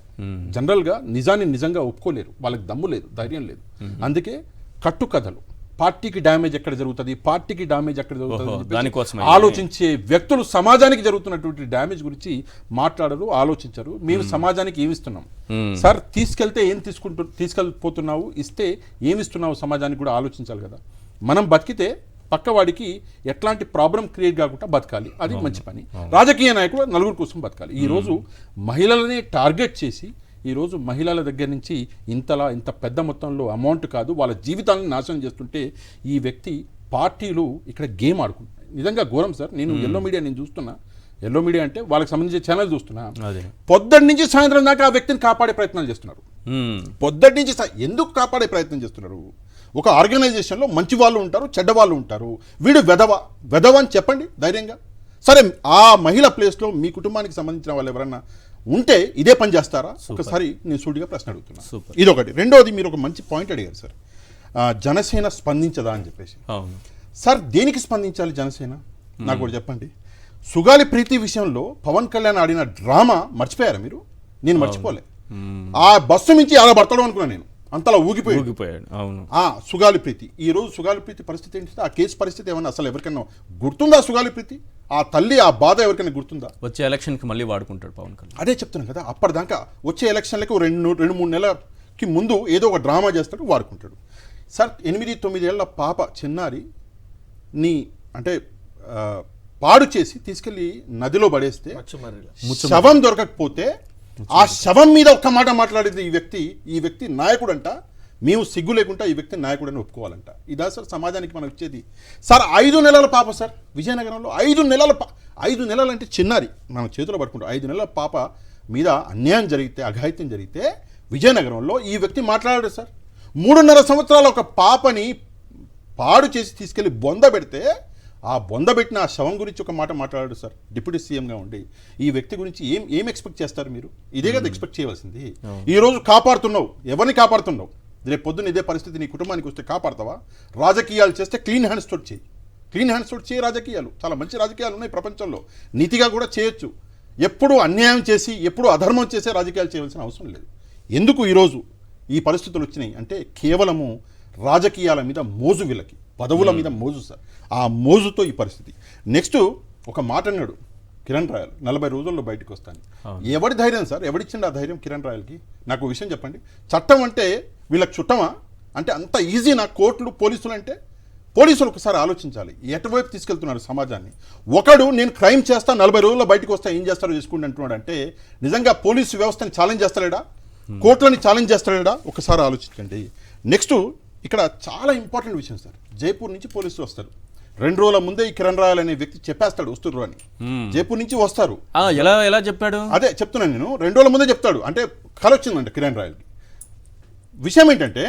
జనరల్గా నిజాన్ని నిజంగా ఒప్పుకోలేరు, వాళ్ళకి దమ్ము లేదు, ధైర్యం లేదు. అందుకే కట్టు కథలు, పార్టీకి డ్యామేజ్ ఎక్కడ జరుగుతుంది, పార్టీకి డ్యామేజ్ ఎక్కడ జరుగుతుంది ఆలోచించే వ్యక్తులు సమాజానికి జరుగుతున్నటువంటి డ్యామేజ్ గురించి మాట్లాడరు, ఆలోచించరు. మేము సమాజానికి ఏమిస్తున్నాం సార్, తీసుకెళ్తే ఏం తీసుకెళ్ళిపోతున్నావు, ఇస్తే ఏమిస్తున్నావు సమాజానికి కూడా ఆలోచించాలి కదా. మనం బతికితే పక్కవాడికి ఎట్లాంటి ప్రాబ్లం క్రియేట్ కాకుండా బతకాలి, అది మంచి పని. రాజకీయ నాయకులు నలుగురు కోసం బతకాలి. ఈరోజు మహిళలని టార్గెట్ చేసి ఈరోజు మహిళల దగ్గర నుంచి ఇంత పెద్ద మొత్తంలో అమౌంట్ కాదు, వాళ్ళ జీవితాలను నాశనం చేస్తుంటే ఈ వ్యక్తి పార్టీలు ఇక్కడ గేమ్ ఆడుకుంటున్నాయి. నిజంగా ఘోరం సార్. నేను ఎల్లో మీడియా నేను చూస్తున్నా, ఎల్లో మీడియా అంటే వాళ్ళకి సంబంధించిన ఛానల్ చూస్తున్నా, పొద్దుటి నుంచి సాయంత్రం దాకా ఆ వ్యక్తిని కాపాడే ప్రయత్నాలు చేస్తున్నారు. పొద్దుటి నుంచి ఎందుకు కాపాడే ప్రయత్నం చేస్తున్నారు? ఒక ఆర్గనైజేషన్లో మంచి వాళ్ళు ఉంటారు, చెడ్డ వాళ్ళు ఉంటారు. వీడు వెధవ అని చెప్పండి ధైర్యంగా. సరే, ఆ మహిళ ప్లేస్లో మీ కుటుంబానికి సంబంధించిన వాళ్ళు ఎవరన్నా ఉంటే ఇదే పని చేస్తారా? ఒకసారి నేను సూటిగా ప్రశ్న అడుగుతున్నా. ఇదొకటి. రెండోది, మీరు ఒక మంచి పాయింట్ అడిగారు సార్, జనసేన స్పందించదా అని చెప్పేసి. సార్, దేనికి స్పందించాలి జనసేన? నాకు కూడా చెప్పండి. సుగాలి ప్రీతి విషయంలో పవన్ కళ్యాణ్ ఆడిన డ్రామా మర్చిపోయారా మీరు? నేను మర్చిపోలే. ఆ బస్సు నుంచి అలా పడతాడు అనుకున్నా నేను, అంతలా ఊగిపోయాడు. సుగాలి ప్రీతి, ఈ రోజు సుగాలి ప్రీతి పరిస్థితి ఏంటి? ఆ కేసు పరిస్థితి ఏమన్నా అసలు ఎవరికైనా గుర్తుందా? సుగాలి ప్రీతి ఆ తల్లి ఆ బాధ ఎవరికైనా గుర్తుందా? వచ్చే ఎలక్షన్కి మళ్ళీ వాడుకుంటాడు పవన్ కళ్యాణ్. అదే చెప్తున్నాను కదా, అప్పటిదాకా వచ్చే ఎలక్షన్లకు 2-3 నెలలకి ముందు ఏదో ఒక డ్రామా చేస్తాడు, వాడుకుంటాడు. సార్, 8-9 ఏళ్ల పాప చిన్నారిని అంటే పాడు చేసి తీసుకెళ్లి నదిలో పడేస్తే శవం దొరకకపోతే ఆ శవం మీద ఒక్క మాట మాట్లాడేది ఈ వ్యక్తి నాయకుడంట. మేము సిగ్గు లేకుండా ఈ వ్యక్తి నాయకుడని ఒప్పుకోవాలంట. ఇదా సార్ సమాజానికి మనం ఇచ్చేది? సార్, 5 నెలల పాప సార్, విజయనగరంలో 5 నెలలు అంటే చిన్నారి మనం చేతిలో పట్టుకుంటాం. 5 నెలల పాప మీద అన్యాయం జరిగితే, అఘాయిత్యం జరిగితే విజయనగరంలో ఈ వ్యక్తి మాట్లాడాడు సార్. 3.5 సంవత్సరాల ఒక పాపని పాడు చేసి తీసుకెళ్లి బొంద పెడితే ఆ బొందబెట్టిన ఆ శవం గురించి ఒక మాట మాట్లాడాడు సార్ డిప్యూటీ సీఎంగా ఉండి. ఈ వ్యక్తి గురించి ఏం ఎక్స్పెక్ట్ చేస్తారు మీరు? ఇదే కదా ఎక్స్పెక్ట్ చేయవలసింది. ఈ రోజు కాపాడుతున్నావు, ఎవరిని కాపాడుతున్నావు? రేపు పొద్దున్న ఇదే పరిస్థితి నీ కుటుంబానికి వస్తే కాపాడతావా? రాజకీయాలు చేస్తే క్లీన్ హ్యాండ్స్ తోటి చేయి, క్లీన్ హ్యాండ్స్ తోటి చేయి రాజకీయాలు. చాలా మంచి రాజకీయాలు ఉన్నాయి ప్రపంచంలో, నీతిగా కూడా చేయొచ్చు. ఎప్పుడు అన్యాయం చేసి ఎప్పుడు అధర్మం చేసే రాజకీయాలు చేయవలసిన అవసరం లేదు. ఎందుకు ఈరోజు ఈ పరిస్థితులు వచ్చినాయి అంటే కేవలము రాజకీయాల మీద మోజు, వీళ్ళకి పదవుల మీద మోజు సార్. ఆ మోజుతో ఈ పరిస్థితి. నెక్స్ట్ ఒక మాట అన్నాడు కిరణ్ రాయల్, 40 రోజుల్లో బయటకు వస్తాను. ఎవడి ధైర్యం సార్? ఎవడిచ్చిండు ఆ ధైర్యం కిరణ్ రాయల్కి? నాకు విషయం చెప్పండి. చట్టం అంటే వీళ్ళకి చుట్టమా? అంటే అంత ఈజీ నా కోర్టులు పోలీసులు అంటే? పోలీసులు ఒకసారి ఆలోచించాలి ఎటువైపు తీసుకెళ్తున్నారు సమాజాన్ని. ఒకడు నేను క్రైమ్ చేస్తా 40 రోజుల్లో బయటకు వస్తా ఏం చేస్తారో చేసుకుంటూ అంటున్నాడు అంటే నిజంగా పోలీసు వ్యవస్థని ఛాలెంజ్ చేస్తాడా? కోర్టులని ఛాలెంజ్ చేస్తాడా? ఒకసారి ఆలోచించండి. నెక్స్ట్ ఇక్కడ చాలా ఇంపార్టెంట్ విషయం సార్. జైపూర్ నుంచి పోలీసులు వస్తారు. 2 రోజుల ముందే ఈ కిరణ్ రాయల్ అనే వ్యక్తి చెప్పేస్తాడు వస్తుర్రు అని. జైపూర్ నుంచి వస్తారు. ఎలా చెప్పాడు? అదే చెప్తున్నాను నేను. 2 రోజుల ముందే చెప్తాడు. అంటే కల వచ్చిందంట కిరణ్ రాయల్కి. విషయం ఏంటంటే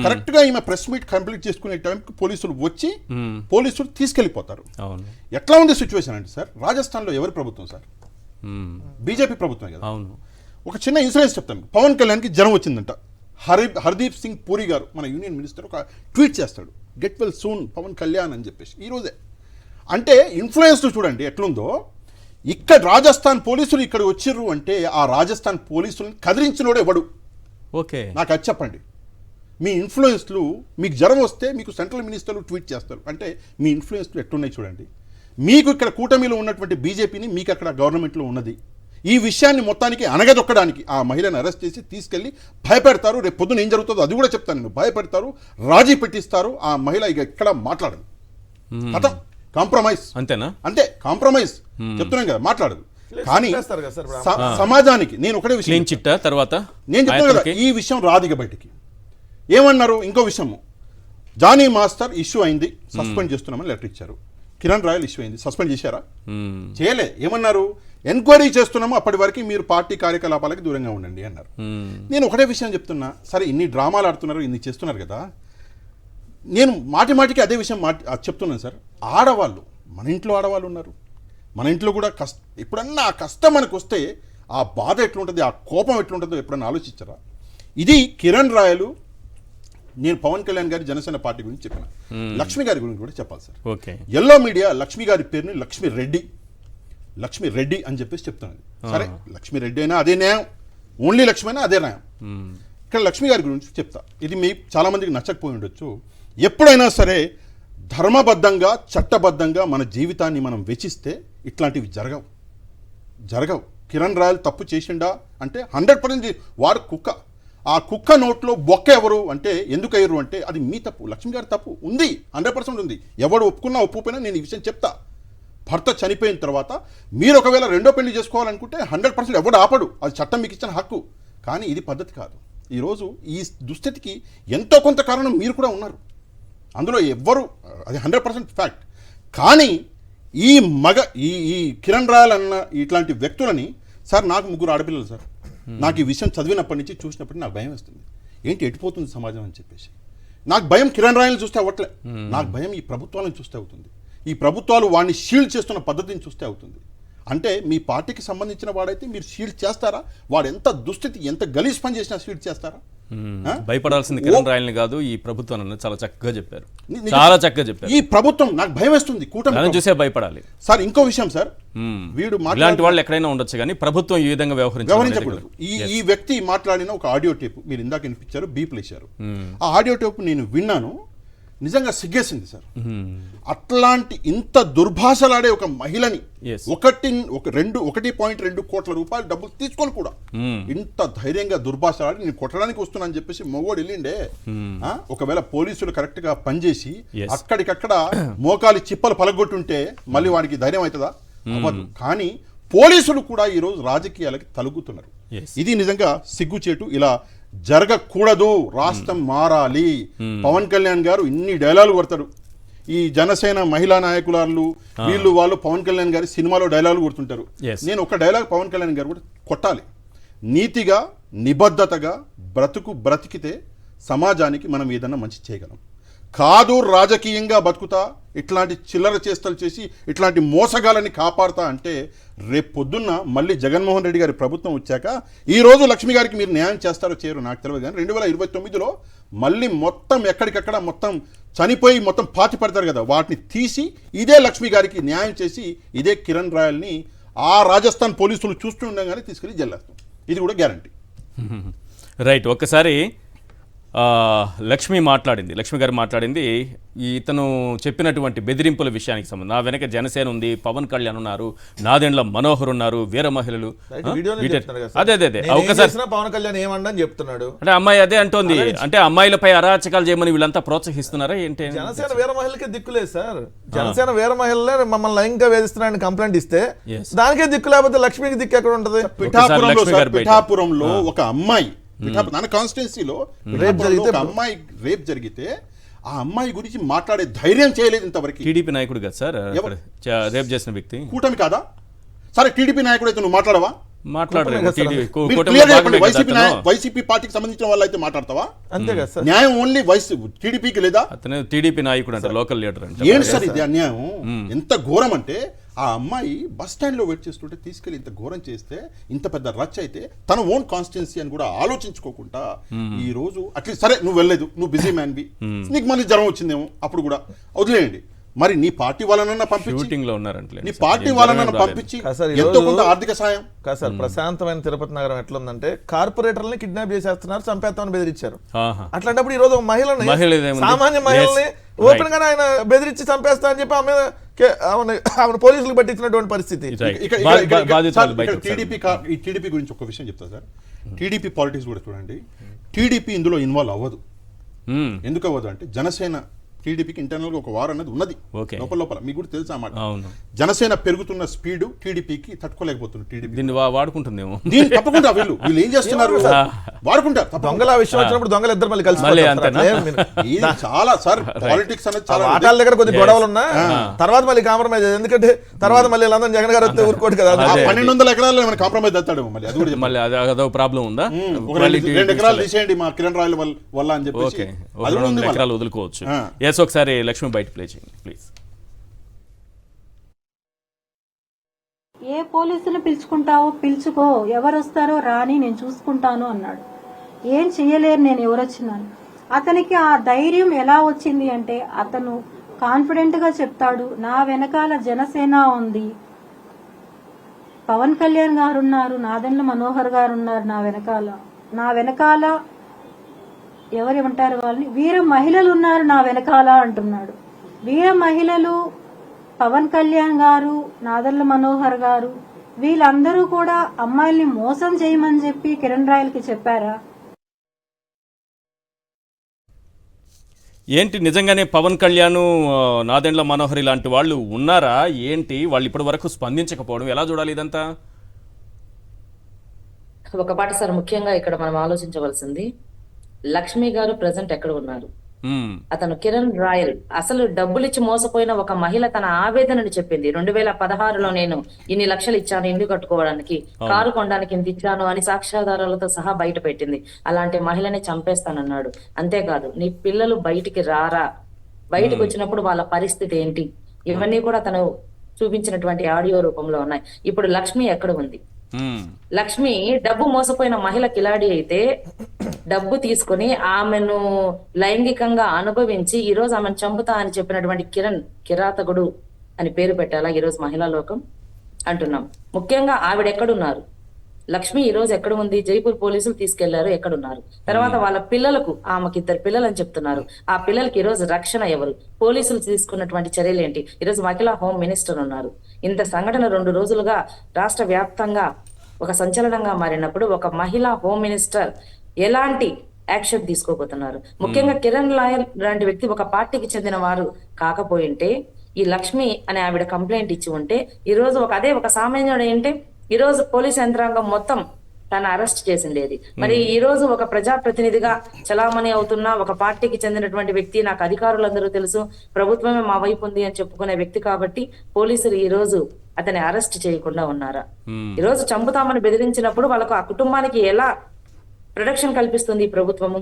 కరెక్ట్ గా ఈమె ప్రెస్ మీట్ కంప్లీట్ చేసుకునే టైంకి పోలీసులు వచ్చి పోలీసులు తీసుకెళ్లిపోతారు. ఎట్లా ఉంది సిచ్యువేషన్ అంటే సార్, రాజస్థాన్ లో ఎవరి ప్రభుత్వం సార్? బీజేపీ ప్రభుత్వం కదా. ఒక చిన్న ఇన్సిడెన్స్ చెప్తాను. పవన్ కళ్యాణ్కి జ్వరం వచ్చిందంట. హర్దీప్ సింగ్ పూరి గారు మన యూనియన్ మినిస్టర్ ఒక ట్వీట్ చేస్తాడు, get well soon Pawan Kalyan అని చెప్పేసి ఈరోజే. అంటే ఇన్ఫ్లుయెన్స్ చూడండి ఎట్లుందో. ఇక్కడ రాజస్థాన్ పోలీసులు ఇక్కడ వచ్చిర్రు అంటే ఆ రాజస్థాన్ పోలీసులను కదిలించినోడు ఎవడు? ఓకే, నాకు అది చెప్పండి. మీ ఇన్ఫ్లుయెన్స్లు, మీకు జ్వరం వస్తే మీకు సెంట్రల్ మినిస్టర్లు ట్వీట్ చేస్తారు అంటే మీ ఇన్ఫ్లుయెన్స్లు ఎట్లున్నాయి చూడండి. మీకు ఇక్కడ కూటమిలో ఉన్నటువంటి బీజేపీని మీకు అక్కడ గవర్నమెంట్లో ఉన్నది. ఈ విషయాన్ని మొత్తానికి అనగదొక్కడానికి ఆ మహిళను అరెస్ట్ చేసి తీసుకెళ్లి భయపెడతారు. రేపు పొద్దున ఏం జరుగుతుందో అది కూడా చెప్తాను నేను. భయపెడతారు, రాజీ పెట్టిస్తారు. ఆ మహిళ ఇక ఎక్కడ మాట్లాడదు. కథం, కాంప్రమైజ్. అంతేనా? అంతే, కాంప్రమైజ్. చెప్తున్నాం కదా, మాట్లాడదు. కానీ సమాజానికి నేను ఒకటే విషయం చిట్టా తర్వాత నేను చెప్తాను కదా, ఈ విషయం రాదిగ బయటికి. ఏమన్నారు? ఇంకో విషయము, జానీ మాస్టర్ ఇష్యూ అయింది, సస్పెండ్ చేస్తున్నామని లెటర్ ఇచ్చారు. కిరణ్ రాయల్ ఇష్యూ అయింది, సస్పెండ్ చేశారా? చేయలే. ఏమన్నారు? ఎంక్వైరీ చేస్తున్నాము, అప్పటి వరకు మీరు పార్టీ కార్యకలాపాలకి దూరంగా ఉండండి అన్నారు. నేను ఒకటే విషయం చెప్తున్నా, సరే ఇన్ని డ్రామాలు ఆడుతున్నారు, ఇన్ని చేస్తున్నారు కదా, నేను మాటికి అదే విషయం చెప్తున్నాను సార్. ఆడవాళ్ళు, మన ఇంట్లో ఆడవాళ్ళు ఉన్నారు, మన ఇంట్లో కూడా ఎప్పుడన్నా ఆ కష్టం మనకు వస్తే ఆ బాధ ఎట్లుంటుంది, ఆ కోపం ఎట్లుంటుందో ఎప్పుడన్నా ఆలోచించారా? ఇది కిరణ్ రాయలు. నేను పవన్ కళ్యాణ్ గారి జనసేన పార్టీ గురించి చెప్పిన, లక్ష్మి గారి గురించి కూడా చెప్పాలి సార్. ఎల్లో మీడియా లక్ష్మి గారి పేరుని లక్ష్మి రెడ్డి అని చెప్పేసి చెప్తున్నది. సరే, లక్ష్మి రెడ్డి అయినా అదే న్యాయం, ఓన్లీ లక్ష్మి అయినా అదే న్యాయం. ఇక్కడ లక్ష్మి గారి గురించి చెప్తా. ఇది మీ చాలా మందికి నచ్చకపోయి ఉండొచ్చు. ఎప్పుడైనా సరే ధర్మబద్ధంగా, చట్టబద్ధంగా మన జీవితాన్ని మనం వెచ్చిస్తే ఇట్లాంటివి జరగవు. కిరణ్ రాయల్ తప్పు చేసిండా అంటే 100% వాడు కుక్క. ఆ కుక్క నోట్లో బొక్క ఎవరు అంటే ఎందుకు అయ్యారు అంటే అది మీ తప్పు, లక్ష్మి గారి తప్పు ఉంది, 100% ఉంది. ఎవడు ఒప్పుకున్నా ఒప్పుకుపోయినా నేను ఈ విషయం చెప్తా. భర్త చనిపోయిన తర్వాత మీరు ఒకవేళ రెండో పెళ్లి చేసుకోవాలనుకుంటే 100% ఎవడు ఆపడు, అది చట్టం మీకు ఇచ్చిన హక్కు. కానీ ఇది పద్ధతి కాదు. ఈరోజు ఈ దుస్థితికి ఎంతో కొంత కారణం మీరు కూడా ఉన్నారు, అందులో ఎవ్వరు, అది 100% ఫ్యాక్ట్. కానీ ఈ కిరణ్ రాయల్ అన్న ఇట్లాంటి వ్యక్తులని సార్, నాకు 3 ఆడపిల్లలు సార్. నాకు ఈ విషయం చదివినప్పటి నుంచి చూసినప్పటి నాకు భయం వేస్తుంది. ఏంటి ఎటుపోతుంది సమాజం అని చెప్పేసి. నాకు భయం కిరణ్ రాయల్ని చూస్తే అవ్వట్లే, నాకు భయం ఈ ప్రభుత్వాలను చూస్తే అవుతుంది. ఈ ప్రభుత్వాలు వాడిని షీల్డ్ చేస్తున్న పద్ధతిని చూస్తే అవుతుంది. అంటే మీ పార్టీకి సంబంధించిన వాడైతే మీరు షీల్డ్ చేస్తారా? వాడు ఎంత దుస్థితి, ఎంత గలీజ్ పని చేసినా షీల్డ్ చేస్తారా? భయపడాల్సింది కిరణ్ రాయల్ని కాదు, ఈ ప్రభుత్వాన్ని. చాలా చక్కగా చెప్పారు, చాలా చక్కగా చెప్పారు. ఈ ప్రభుత్వం నాకు భయం వేస్తుంది, కూటమి చూసే భయపడాలి సార్. ఇంకో విషయం సార్, వీడు ఇలాంటి వాళ్ళు ఎక్కడైనా ఉండొచ్చు కానీ ప్రభుత్వం ఈ విధంగా వ్యవహరించకూడదు. ఈ వ్యక్తి మాట్లాడిన ఒక ఆడియో టేప్ మీరు ఇందాక వినిపించారు, బీప్లు వేశారు. ఆ ఆడియో టేప్ నేను విన్నాను, నిజంగా సిగ్గేసింది సార్. అట్లాంటి ఇంత దుర్భాషలాడే ఒక మహిళని 1.2 కోట్ల రూపాయలు డబ్బులు తీసుకొని కూడా ఇంత ధైర్యంగా దుర్భాషలాడి నేను కొట్టడానికి వస్తున్నా అని చెప్పేసి మొగోడు వెళ్ళిండే. ఒకవేళ పోలీసులు కరెక్ట్ గా పనిచేసి అక్కడికక్కడ మోకాలి చిప్పలు పలగొట్టుంటే మళ్ళీ వాడికి ధైర్యం అవుతుందా? అవ్వదు. కానీ పోలీసులు కూడా ఈరోజు రాజకీయాలకి తలుగుతున్నారు. ఇది నిజంగా సిగ్గుచేటు. ఇలా జరగకూడదు, రాష్ట్రం మారాలి. పవన్ కళ్యాణ్ గారు ఇన్ని డైలాగులు కొడతాడు. ఈ జనసేన మహిళా నాయకులు వాళ్ళు పవన్ కళ్యాణ్ గారి సినిమాలో డైలాగులు కొడుతుంటారు. నేను ఒక డైలాగ్ పవన్ కళ్యాణ్ గారు కూడా కొట్టాలి. నీతిగా, నిబద్ధతగా బ్రతికితే సమాజానికి మనం ఏదన్నా మంచి చేయగలం. కాదు రాజకీయంగా బతుకుతా, ఇట్లాంటి చిల్లర చేష్టలు చేసి ఇట్లాంటి మోసగాలని కాపాడుతా అంటే రేపు పొద్దున్న మళ్ళీ జగన్మోహన్ రెడ్డి గారి ప్రభుత్వం వచ్చాక ఈ రోజు లక్ష్మి గారికి మీరు న్యాయం చేస్తారో చేయరు నాకు తెలియదు, కానీ 2029లో మళ్ళీ మొత్తం ఎక్కడికక్కడ మొత్తం చనిపోయి మొత్తం పాతి పెడతారు కదా, వాటిని తీసి ఇదే లక్ష్మి గారికి న్యాయం చేసి ఇదే కిరణ్ రాయల్ని ఆ రాజస్థాన్ పోలీసులు చూస్తూ ఉండగానే తీసుకెళ్ళి జల్లేస్తాం. ఇది కూడా గ్యారంటీ. రైట్. ఒక్కసారి లక్ష్మి గారు మాట్లాడింది ఇతను చెప్పినటువంటి బెదిరింపుల విషయానికి సంబంధం. నా వెనక జనసేన ఉంది, పవన్ కళ్యాణ్ ఉన్నారు, నాదెండ్ల మనోహర్ ఉన్నారు, వీర మహిళలు. అదే ఒకసారి పవన్ కళ్యాణ్ ఏమన్నా చెప్తున్నాడు అంటే అమ్మాయి అదే అంటోంది, అంటే అమ్మాయిలపై అరాచకాలు చేయమని వీళ్ళంతా ప్రోత్సహిస్తున్నారా ఏంటి? జనసేన వీర మహిళకే దిక్కులేదు సార్. జనసేన వీర మహిళలే మమ్మల్ని లైంగిక వేధిస్తున్నారని కంప్లైంట్ ఇస్తే దానికే దిక్కు లేకపోతే లక్ష్మికి దిక్కు ఎక్కడ ఉంటది? పిఠాపురంలో ఒక అమ్మాయి మన కాన్స్టిట్యున్సీలో అమ్మాయి రేప్ జరిగితే ఆ అమ్మాయి గురించి మాట్లాడే ధైర్యం చేయలేదు ఇంతవరకు. టీడీపీ నాయకుడు కదా సార్ రేప్ చేసిన వ్యక్తి, కూటమి కాదా? సరే టీడీపీ నాయకుడు అయితే నువ్వు మాట్లాడవా? వైసీపీ పార్టీకి సంబంధించిన వాళ్ళు అయితే మాట్లాడతావా? అంతే కదా సార్. న్యాయం ఓన్లీ టీడీపీకి లేదా? అతను టీడీపీ నాయకుడు అంటే లోకల్ లీడర్ అంటే ఏంటి సార్ ఇది అన్యాయం? ఎంత ఘోరం అంటే ఆ అమ్మాయి బస్ స్టాండ్ లో వెయిట్ చేస్తుంటే తీసుకెళ్లి ఇంత ఘోరం చేస్తే, ఇంత పెద్ద రచ్చ అయితే తన ఓన్ కాన్స్టిట్యున్సీ అని కూడా ఆలోచించుకోకుండా ఈ రోజు అట్లీస్ట్ సరే నువ్వు వెళ్ళలేదు, నువ్వు బిజీ మ్యాన్వి, నీకు మళ్ళీ జ్వరం వచ్చిందేమో, అప్పుడు కూడా వదిలేయండి. మరి నీ పార్టీ వాళ్ళనన్నా పంపించి నీ పార్టీ వాళ్ళనన్నా పంపించి ఎంతో కొంత ఆర్థిక సాయం కాదు సార్. ప్రశాంతమైన తిరుపతి నగరం ఎట్లుందంటే కార్పొరేటర్లని కిడ్నాప్ చేసేస్తున్నారు, చంపేస్తామని బెదిరించారు. అట్లాంటప్పుడు ఈ రోజు ఒక మహిళని, సామాన్య మహిళని ఓపెన్ గానే ఆయన బెదిరించి చంపేస్తా అని చెప్పి ఆమె పోలీసులకు పట్టించినటువంటి పరిస్థితి. టీడీపీ గురించి ఒక విషయం చెప్తా సార్. టీడీపీ పాలిటిక్స్ కూడా చూడండి, టీడీపీ ఇందులో ఇన్వాల్వ్ అవ్వదు. ఎందుకు అవ్వదు అంటే జనసేన టీడీపీకి ఇంటర్నల్ గా ఒక వార్ అనేది ఉన్నది లోపల, మీకు కూడా తెలుసా మాట. జనసేన పెరుగుతున్న స్పీడ్ టీడీపీకి తట్టుకోలేకపోతుంది. టీడీపీ దీన్ని వాడుకుంటుందేమో. దీన్ని తప్పకుండా వీళ్ళు ఏం చేస్తున్నారు, వాడుకుంటారు. దొంగల విషయం వచ్చినప్పుడు దొంగలు ఇద్దరు మళ్ళీ కలిసి చాలా సార్ పాలిటిక్స్ అనేది చాలా ఆటల దగ్గర కొద్ది గొడవలు ఉన్నా తర్వాత మళ్ళీ కాంప్రమైజ్, ఎందుకంటే తర్వాత మళ్ళీ లందన్ జగన్ గారు వస్తే ఊరుకోడు కదా. 1200 ఎకరాల్లో ఏమైనా కాంప్రమైజ్ అవుతాడు మళ్ళీ, అది కూడా మళ్ళీ అదో ప్రాబ్లం ఉందా? 2 ఎకరాలు తీసేయండి మా కిరణ్ రాయల వల్ల అని చెప్పేసి ఎకరాలు వదులుకోవచ్చు. ఒకసారి లక్ష్మి బయట ప్లే చేయండి ప్లీజ్. ఏ పోలీసులు పిలుచుకుంటావో పిలుచుకో, ఎవరు వస్తారో రాని నేను చూసుకుంటాను అన్నాడు. ఏం చెయ్యలేరు నేను ఎవరొచ్చినాను. అతనికి ఆ ధైర్యం ఎలా వచ్చింది అంటే అతను కాన్ఫిడెంట్ గా చెప్తాడు, నా వెనకాల జనసేన ఉంది, పవన్ కళ్యాణ్ గారు ఉన్నారు, నాదెండ్ల మనోహర్ గారు ఉన్నారు, నా వెనకాల ఎవరేమంటారు వాళ్ళని, వీర మహిళలు ఉన్నారు నా వెనకాల అంటున్నాడు. వీర మహిళలు పవన్ కళ్యాణ్ గారు, నాదెండ్ల మనోహర్ గారు, వీళ్ళందరూ కూడా అమ్మాయిల్ని మోసం చేయమని చెప్పి కిరణ్ రాయల్కి చెప్పారా? ఏంటి నిజంగానే పవన్ కళ్యాణ్, నాదెండ్ల మనోహర్ ఇలాంటి వాళ్ళు ఉన్నారా ఏంటి? వాళ్ళు ఇప్పటి వరకు స్పందించకపోవడం ఎలా చూడాలి ఇదంతా? ఒక పాట సార్, ముఖ్యంగా ఇక్కడ మనం ఆలోచించవలసింది లక్ష్మి గారు ప్రెసెంట్ ఎక్కడ ఉన్నారు. అతను కిరణ్ రాయల్ అసలు డబ్బులు ఇచ్చి మోసపోయిన ఒక మహిళ తన ఆవేదనని చెప్పింది. 2016లో నేను ఇన్ని లక్షలు ఇచ్చాను ఇల్లు కట్టుకోవడానికి, కారు కొనడానికి ఇంత ఇచ్చాను అని సాక్ష్యాధారాలతో సహా బయట పెట్టింది. అలాంటి మహిళని చంపేస్తానన్నాడు. అంతేకాదు నీ పిల్లలు బయటికి రారా, బయటకు వచ్చినప్పుడు వాళ్ళ పరిస్థితి ఏంటి, ఇవన్నీ కూడా తను చూపించినటువంటి ఆడియో రూపంలో ఉన్నాయి. ఇప్పుడు లక్ష్మి ఎక్కడ ఉంది? లక్ష్మి డబ్బు మోసపోయిన మహిళ కిలాడి అయితే డబ్బు తీసుకుని ఆమెను లైంగికంగా అనుభవించి ఈ రోజు ఆమెను చంపుతా అని చెప్పినటువంటి కిరణ్ కిరాతకుడు అని పేరు పెట్టాలా ఈ రోజు మహిళా లోకం అంటున్నాం. ముఖ్యంగా ఆవిడ ఎక్కడున్నారు? లక్ష్మి ఈ రోజు ఎక్కడ ఉంది? జైపూర్ పోలీసులు తీసుకెళ్లారు, ఎక్కడున్నారు? తర్వాత వాళ్ళ పిల్లలకు, ఆమెకి 2 పిల్లలు అని చెప్తున్నారు, ఆ పిల్లలకి ఈ రోజు రక్షణ ఎవరు? పోలీసులు తీసుకున్నటువంటి చర్యలు ఏంటి? ఈ రోజు మహిళా హోమ్ మినిస్టర్ ఉన్నారు. ఇంత సంఘటన 2 రోజులుగా రాష్ట్ర వ్యాప్తంగా ఒక సంచలనంగా మారినప్పుడు ఒక మహిళా హోమ్ మినిస్టర్ ఎలాంటి యాక్షన్ తీసుకోబోతున్నారు? ముఖ్యంగా కిరణ్ రాయల్ లాంటి వ్యక్తి ఒక పార్టీకి చెందిన వారు కాకపోయింటే, ఈ లక్ష్మి అనే ఆవిడ కంప్లైంట్ ఇచ్చి ఉంటే ఈ రోజు ఒక సామాన్యుడు ఏంటి ఈ రోజు పోలీస్ యంత్రాంగం మొత్తం తను అరెస్ట్ చేసిండేది. మరి ఈ రోజు ఒక ప్రజాప్రతినిధిగా చలామణి అవుతున్న ఒక పార్టీకి చెందినటువంటి వ్యక్తి, నాకు అధికారులందరూ తెలుసు, ప్రభుత్వమే మా వైపు ఉంది అని చెప్పుకునే వ్యక్తి కాబట్టి పోలీసులు ఈ రోజు అతన్ని అరెస్ట్ చేయకుండా ఉన్నారా? ఈ రోజు చంపుతామని బెదిరించినప్పుడు వాళ్ళకు ఆ కుటుంబానికి ఎలా ప్రొటెక్షన్ కల్పిస్తుంది ఈ ప్రభుత్వము?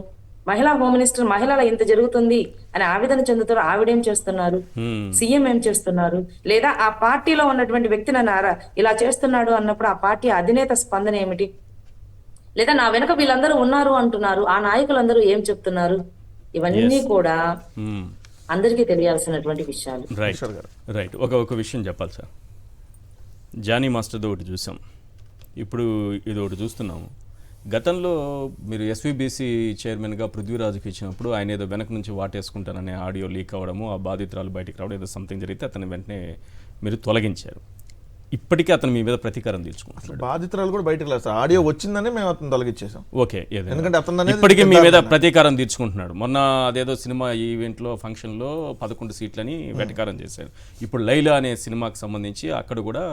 మహిళా హోమ్ మినిస్టర్ మహిళల ఇంత జరుగుతుంది అని ఆవేదన చెందుతారు, ఆవిడేం చేస్తున్నారు, సీఎం ఏం చేస్తున్నారు, లేదా ఆ పార్టీలో ఉన్నటువంటి వ్యక్తి నన్ను ఇలా చేస్తున్నాడు అన్నప్పుడు ఆ పార్టీ అధినేత స్పందన ఏమిటి, లేదా నా వెనక వీళ్ళందరూ ఉన్నారు అంటున్నారు, ఆ నాయకులందరూ ఏం చెప్తున్నారు, ఇవన్నీ కూడా అందరికీ తెలియాల్సినటువంటి విషయాలు. రైట్ ఒక విషయం చెప్పాలి సార్. జానీ మాస్టర్ది ఒకటి చూసాం, ఇప్పుడు ఇది ఒకటి చూస్తున్నాము. గతంలో మీరు ఎస్వీబీసీ చైర్మన్గా పృథ్వీరాజుకి ఇచ్చినప్పుడు ఆయన ఏదో వెనక నుంచి వాటేసుకుంటాననే ఆడియో లీక్ అవ్వడము, ఆ బాధితురాలు బయటికి రావడం, ఏదో సంథింగ్ జరిగితే అతన్ని వెంటనే మీరు తొలగించారు. ఇప్పటికీ అతను మీ మీద ప్రతీకారం తీర్చుకుంటున్నాడు. బాధితురాలు కూడా బయటకు లేదు సార్, ఆడియో వచ్చిందని మేము అతను తొలగించేసాం. ఓకే, ఎందుకంటే అతను ఇప్పటికీ మీ మీద ప్రతీకారం తీర్చుకుంటున్నాడు. మొన్న అదేదో సినిమా ఈవెంట్లో ఫంక్షన్లో 11 సీట్లని వెటకారం చేశాడు. ఇప్పుడు లైలా అనే సినిమాకి సంబంధించి అక్కడ కూడా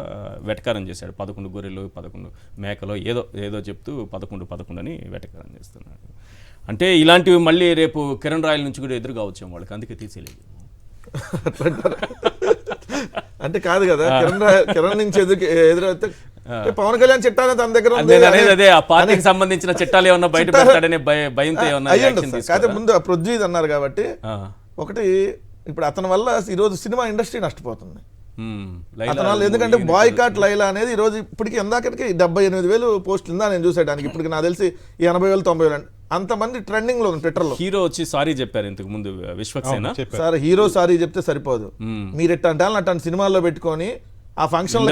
వెటకారం చేశాడు. 11 గొర్రెలు 11 మేకలో ఏదో చెప్తూ 11 అని వెటకారం చేస్తున్నాడు. అంటే ఇలాంటివి మళ్ళీ రేపు కిరణ్ రాయల్ నుంచి కూడా ఎదురుగా వచ్చాం వాళ్ళకి, అందుకే తీసేయలేదు. అంటే కాదు కదా, కిరణ్ నుంచి ఎదురైతే పవన్ కళ్యాణ్ చిట్టానే తన దగ్గర అదే ఆ పార్టీకి సంబంధించిన చట్టాలు ఏమన్నా బయట పెడతాడనే భయంతో అయితే ముందు పృథ్వీ అన్నారు కాబట్టి ఒకటి, ఇప్పుడు అతని వల్ల ఈరోజు సినిమా ఇండస్ట్రీ నష్టపోతుంది. అతని వల్ల ఎందుకంటే బాయ్కాట్ లైలా అనేది ఈరోజు ఇప్పటికి ఎందాకటికి 78,000 పోస్టులు ఉందా నేను చూసేయడానికి. ఇప్పటికి నాకు తెలిసి 80,000 90,000 అంతమంది ట్రెండింగ్ లో ట్విట్టర్ లో. హీరో వచ్చి సారీ చెప్పారు ఇంతకు ముందు, విశ్వక్సేన సార్. హీరో సారీ చెప్తే సరిపోదు, మీరు అట్లాంటి సినిమాల్లో పెట్టుకొని ఆ ఫంక్షన్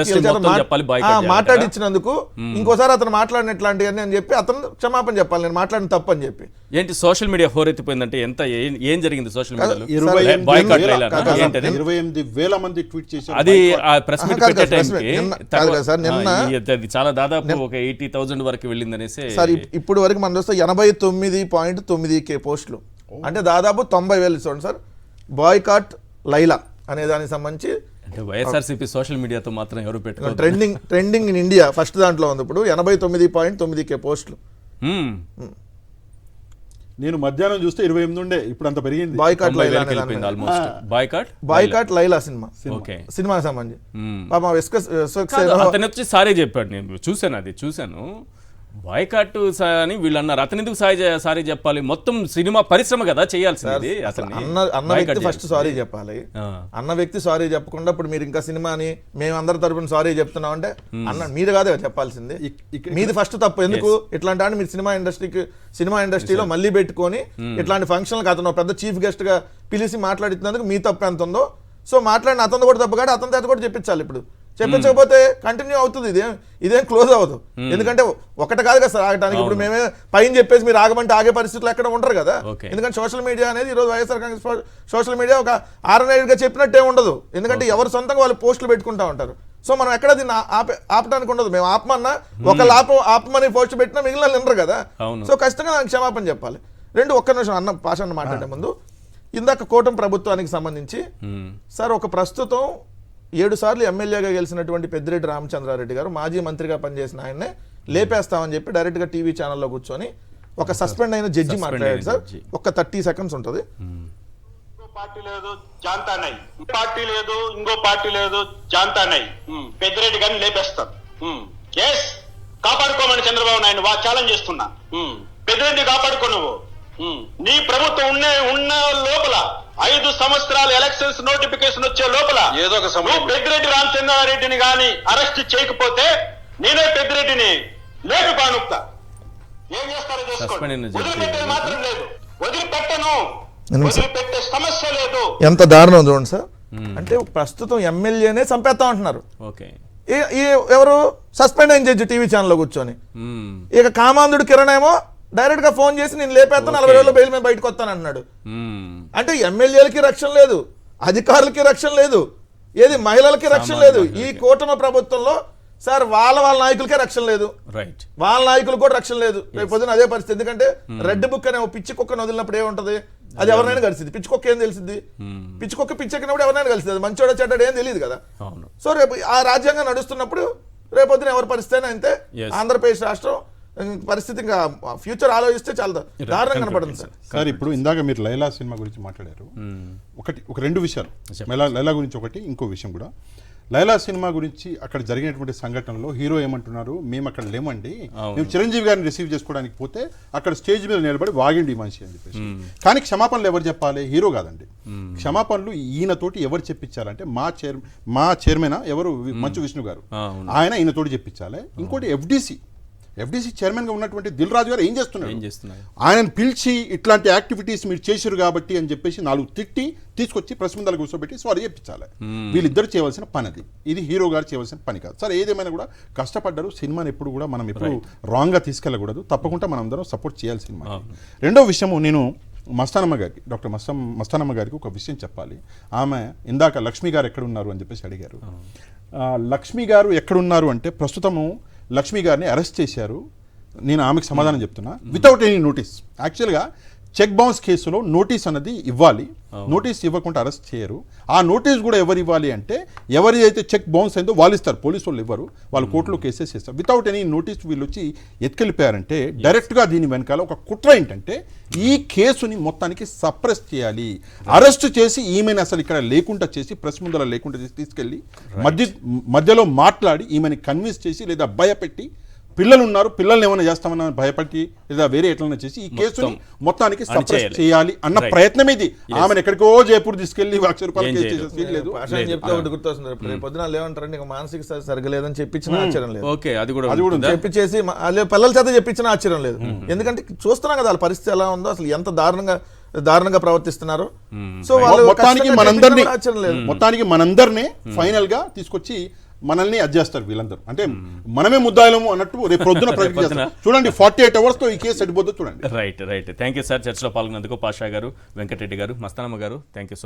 మాట్లాడించినందుకు ఇంకోసారి అతను మాట్లాడినట్లాంటివన్నీ అని చెప్పి అతను క్షమాపణ చెప్పాలి, నేను మాట్లాడిన తప్పు అని చెప్పి. ఏంటి సోషల్ మీడియా హోరెత్తిపోయిందంటే ఏం జరిగింది సోషల్ మీడియాలో? 28,000 మంది ట్వీట్ చేశారు. అది ఆ ప్రెస్ మీట్ పెట్టే టైంకి చాలా దాదాపు ఒక 80,000 వరకు వెళ్ళింది అనేసి. సార్ ఇప్పుడు వరకు మనం చూస్తే 89.9K పోస్టులు, అంటే దాదాపు 90,000 చూడండి సార్. బాయ్కాట్ లైలా అనే దానికి సంబంధించి అంటే వైఎస్ఆర్సీపీ సోషల్ మీడియాతో మాత్రం ఎవరు పెట్టుకో ట్రెండింగ్ ఇన్ ఇండియా ఫస్ట్ దాంట్లో ఉంది ఇప్పుడు 89.9K పోస్టులు. నేను మధ్యాహ్నం చూస్తే 28 ఉండే, ఇప్పుడు అంత పెరిగింది. బాయ్కాట్ లైలా బాయ్కాట్ లైలా సినిమాకి సంబంధించి అతను వచ్చి సారీ చెప్పాడు, నేను చూశాను. బాయ్కాట్ అని వీళ్ళు అన్నారు. అతను ఎందుకు సారీ చెప్పాలి? మొత్తం సినిమా పరిశ్రమ కదా చేయాల్సింది. అన్న వ్యక్తి ఫస్ట్ సారీ చెప్పాలి. అన్న వ్యక్తి సారీ చెప్పకుండా ఇప్పుడు మీరు ఇంకా సినిమాని మేము అందరి తరపున సారీ చెప్తున్నాం అంటే అన్న మీరు కాదే చెప్పాల్సింది. మీది ఫస్ట్ తప్పు. ఎందుకు ఇట్లాంటి అంటే మీరు సినిమా ఇండస్ట్రీలో మళ్ళీ పెట్టుకొని ఇట్లాంటి ఫంక్షన్లకు అతను పెద్ద చీఫ్ గెస్ట్ గా పిలిచి మాట్లాడుతున్నందుకు మీ తప్పు ఎంత ఉందో, సో మాట్లాడిన అతను కూడా తప్పు కాదు, అతని చేత కూడా చెప్పించాలి. ఇప్పుడు చెప్పించకపోతే కంటిన్యూ అవుతుంది, ఇదేం క్లోజ్ అవ్వదు. ఎందుకంటే ఒకటి కాదు కదా సార్ ఆగటానికి. ఇప్పుడు మేమే పైన చెప్పేసి మీరు ఆగమంటే ఆగే పరిస్థితులు ఎక్కడ ఉంటారు కదా. ఎందుకంటే సోషల్ మీడియా అనేది ఈరోజు వైఎస్ఆర్ కాంగ్రెస్ సోషల్ మీడియా ఒక ఆర్గనైజ్గా చెప్పినట్టే ఉండదు. ఎందుకంటే ఎవరు సొంతంగా వాళ్ళు పోస్టులు పెట్టుకుంటా ఉంటారు. సో మనం ఎక్కడ దీన్ని ఆపడానికి ఉండదు. మేము ఆపమన్నా ఒకళ్ళు ఆపమని పోస్ట్ పెట్టినా మిగిలిన వినరు కదా. సో ఖచ్చితంగా దానికి క్షమాపణ చెప్పాలి. ఒక్క నిమిషం పాషాన్ని మాట్లాడే ముందు, ఇందాక కూటమి ప్రభుత్వానికి సంబంధించి సార్ ఒక ప్రస్తుతం 7 సార్లు ఎమ్మెల్యేగా గెలిచినటువంటి పెద్దిరెడ్డి రామచంద్రారెడ్డి గారు మాజీ మంత్రిగా పనిచేసిన ఆయన్నే లేపేస్తామని చెప్పి డైరెక్ట్ గా టీవీ ఛానల్లో కూర్చొని ఒక సస్పెండ్ అయిన జడ్జి మాట్లాడారు సార్. ఒక 30 సెకండ్స్ ఉంటుంది. పార్టీ లేదు జాంతా నై, పార్టీ లేదు ఇంకో పార్టీ లేదు జాంతా నై, పెద్దిరెడ్డి గారిని లేపేస్తాం. ఎస్ కాపాడుకోమని చంద్రబాబు నాయుడు ఛాలెంజ్ చేస్తున్నా. పెద్దిరెడ్డి కాపాడుకో, నువ్వు నీ ప్రభుత్వం ఉన్న లోపల 5 సంవత్సరాల ఎలక్షన్స్ నోటిఫికేషన్ వచ్చే లోపల ఏదో ఒక పెద్దిరెడ్డి రామచంద్రారెడ్డిని గాని అరెస్ట్ చేయకపోతే నేనే పెద్దిరెడ్డిని లేపి పానుపుతా. ఏం చేస్తారో చేసుకోండి, వదిలిపెట్టేది మాత్రం లేదు, వదిలిపెట్టను, వదిలిపెట్టే సమస్య లేదు. ఎంత దారుణం చూడండి సార్. అంటే ప్రస్తుతం ఎమ్మెల్యేనే చంపేస్తా ఉంటున్నారు. ఎవరు సస్పెండ్ అయిన జడ్జి టీవీ ఛానల్లో కూర్చొని. ఇక కామాంధుడు కిరణ్ ఏమో డైరెక్ట్ గా ఫోన్ చేసి నేను లేపేస్తాను 40 రోజుల్లో బెయిల్ మీద బయటకు వస్తాను అన్నాడు. అంటే ఎమ్మెల్యేలకి రక్షణ లేదు, అధికారులకి రక్షణ లేదు, మహిళలకి రక్షణ లేదు. ఈ కూటమి ప్రభుత్వంలో సార్ వాళ్ళ నాయకులకే రక్షణ లేదు, వాళ్ళ నాయకులు కూడా రక్షణ లేదు. రేపు పొద్దున అదే పరిస్థితి. ఎందుకంటే రెడ్ బుక్ అనే పిచ్చి కుక్కను వదిలినప్పుడు ఏముంటది, అది ఎవరినైనా కలిసింది. పిచ్చి కుక్క ఏం తెలిసింది? పిచ్చి కుక్క పిచ్చెక్కినప్పుడు ఎవరైనా కలిసింది, అది మంచోడ చెడ్డాడు ఏం తెలియదు కదా. సో రేపు ఆ రాజ్యాంగం నడుస్తున్నప్పుడు రేపొద్దున ఎవరి పరిస్థితి అయినా అంతే. ఆంధ్రప్రదేశ్ రాష్ట్రం పరిస్థితి ఇంకా ఫ్యూచర్ ఆలోచిస్తే చాలా దారుణంగా కనపడుతుంది సార్. ఇప్పుడు ఇందాక మీరు లైలా సినిమా గురించి మాట్లాడారు. ఒక 2 విషయాలు, లైలా గురించి ఒకటి, ఇంకో విషయం కూడా. లైలా సినిమా గురించి అక్కడ జరిగినటువంటి సంఘటనలో హీరో ఏమంటున్నారు, మేము అక్కడ లేమండి, మేము చిరంజీవి గారిని రిసీవ్ చేసుకోవడానికి పోతే అక్కడ స్టేజ్ మీద నిలబడి వాగిండి ఈ మనిషి అని చెప్పేసి. కానీ క్షమాపణలు ఎవరు చెప్పాలి? హీరో కాదండి. క్షమాపణలు ఈయనతోటి ఎవరు చెప్పించాలంటే మా చైర్మన్ ఎవరు, మంచు విష్ణు గారు, ఆయన ఈయనతోటి చెప్పించాలి. ఇంకోటి ఎఫ్డీసీ చైర్మన్ గా ఉన్నటువంటి దిల్ రాజు గారు ఏం చేస్తున్నారు? ఆయనను పిలిచి ఇట్లాంటి యాక్టివిటీస్ మీరు చేశారు కాబట్టి అని చెప్పేసి 4 తిట్టి తీసుకొచ్చి ప్రెస్ ముందర కూర్చోబెట్టి సారీ చెప్పించాలి. వీళ్ళిద్దరు చేయవలసిన పని అది. ఇది హీరో గారు చేయవలసిన పని కాదు. సరే, ఏదేమైనా కూడా కష్టపడ్డారు. సినిమాని ఎప్పుడు కూడా మనం ఎప్పుడు రాంగ్ గా తీసుకెళ్ళకూడదు. తప్పకుండా మనం అందరం సపోర్ట్ చేయాలి సినిమా. రెండో విషయము, నేను మస్తానమ్మ గారికి, డాక్టర్ మస్తానమ్మ గారికి ఒక విషయం చెప్పాలి. ఆమె ఇందాక లక్ష్మి గారు ఎక్కడున్నారు అని చెప్పేసి అడిగారు. లక్ష్మి గారు ఎక్కడున్నారు అంటే, ప్రస్తుతము లక్ష్మి గారిని అరెస్ట్ చేశారు. నేను ఆమెకు సమాధానం చెప్తున్నా, వితౌట్ ఎనీ నోటీస్. యాక్చువల్గా చెక్ బౌన్స్ కేసులో నోటీస్ అన్నది ఇవ్వాలి. నోటీస్ ఇవ్వకుండా అరెస్ట్ చేయరు. ఆ నోటీస్ కూడా ఎవరు ఇవ్వాలి అంటే, ఎవరి అయితే చెక్ బౌన్స్ అయిందో వాళ్ళు ఇస్తారు, పోలీసు వాళ్ళు ఇవ్వరు. వాళ్ళు కోర్టులో కేసెస్ చేస్తారు. వితౌట్ ఎనీ నోటీస్ వీళ్ళు వచ్చి ఎత్తుకెళ్ళిపోయారంటే, డైరెక్ట్గా దీని వెనకాల ఒక కుట్ర ఏంటంటే, ఈ కేసుని మొత్తానికి సప్రెస్ చేయాలి. అరెస్ట్ చేసి ఈమెను అసలు ఇక్కడ లేకుండా చేసి, ప్రెస్ ముందర లేకుండా చేసి తీసుకెళ్ళి మధ్యలో మాట్లాడి ఈమెని కన్విన్స్ చేసి లేదా భయపెట్టి, పిల్లలు ఉన్నారు, పిల్లల్ని ఏమైనా చేస్తామని భయపడి లేదా వేరే ఎట్లన్నా చేసి ఈ కేసుని మొత్తానికి సప్రెస్ చేయాలి అన్న ప్రయత్నం ఇది. ఆమెను ఎక్కడికో జైపూర్ తీసుకెళ్లి ₹1,00,000 కేసు చేసేసి లేదు. చెప్తే ఒకటి గుర్తొస్తుంది, రేపు పొద్దున లేవంటారండి మానసిక స్థితి సరిగా లేదని చెప్పించిన ఆశ్చర్యం లేదు. ఓకే, అది కూడా చెప్పించేసి పిల్లల చేత చెప్పించిన ఆశ్చర్యం లేదు. ఎందుకంటే చూస్తున్నాం కదా వాళ్ళ పరిస్థితి ఎలా ఉందో, అసలు ఎంత దారుణంగా ప్రవర్తిస్తున్నారు. సో వాళ్ళు మొత్తానికి మనందరినీ ఫైనల్ గా తీసుకొచ్చి మనల్ని అడ్జేస్తారు వీళ్ళందరూ. అంటే మనమే ముద్దాయిలము అన్నట్టు రేపు పొద్దున చూడండి. 48 hours తో ఈ కేసు సరిపోద్దు చూడండి. రైట్. Thank you sir. చర్చలో పాల్గొన్నందుకు పాషా గారు, వెంకటరెడ్డి గారు, మస్తానమ్మ గారు, థ్యాంక్ యూ సో మచ్.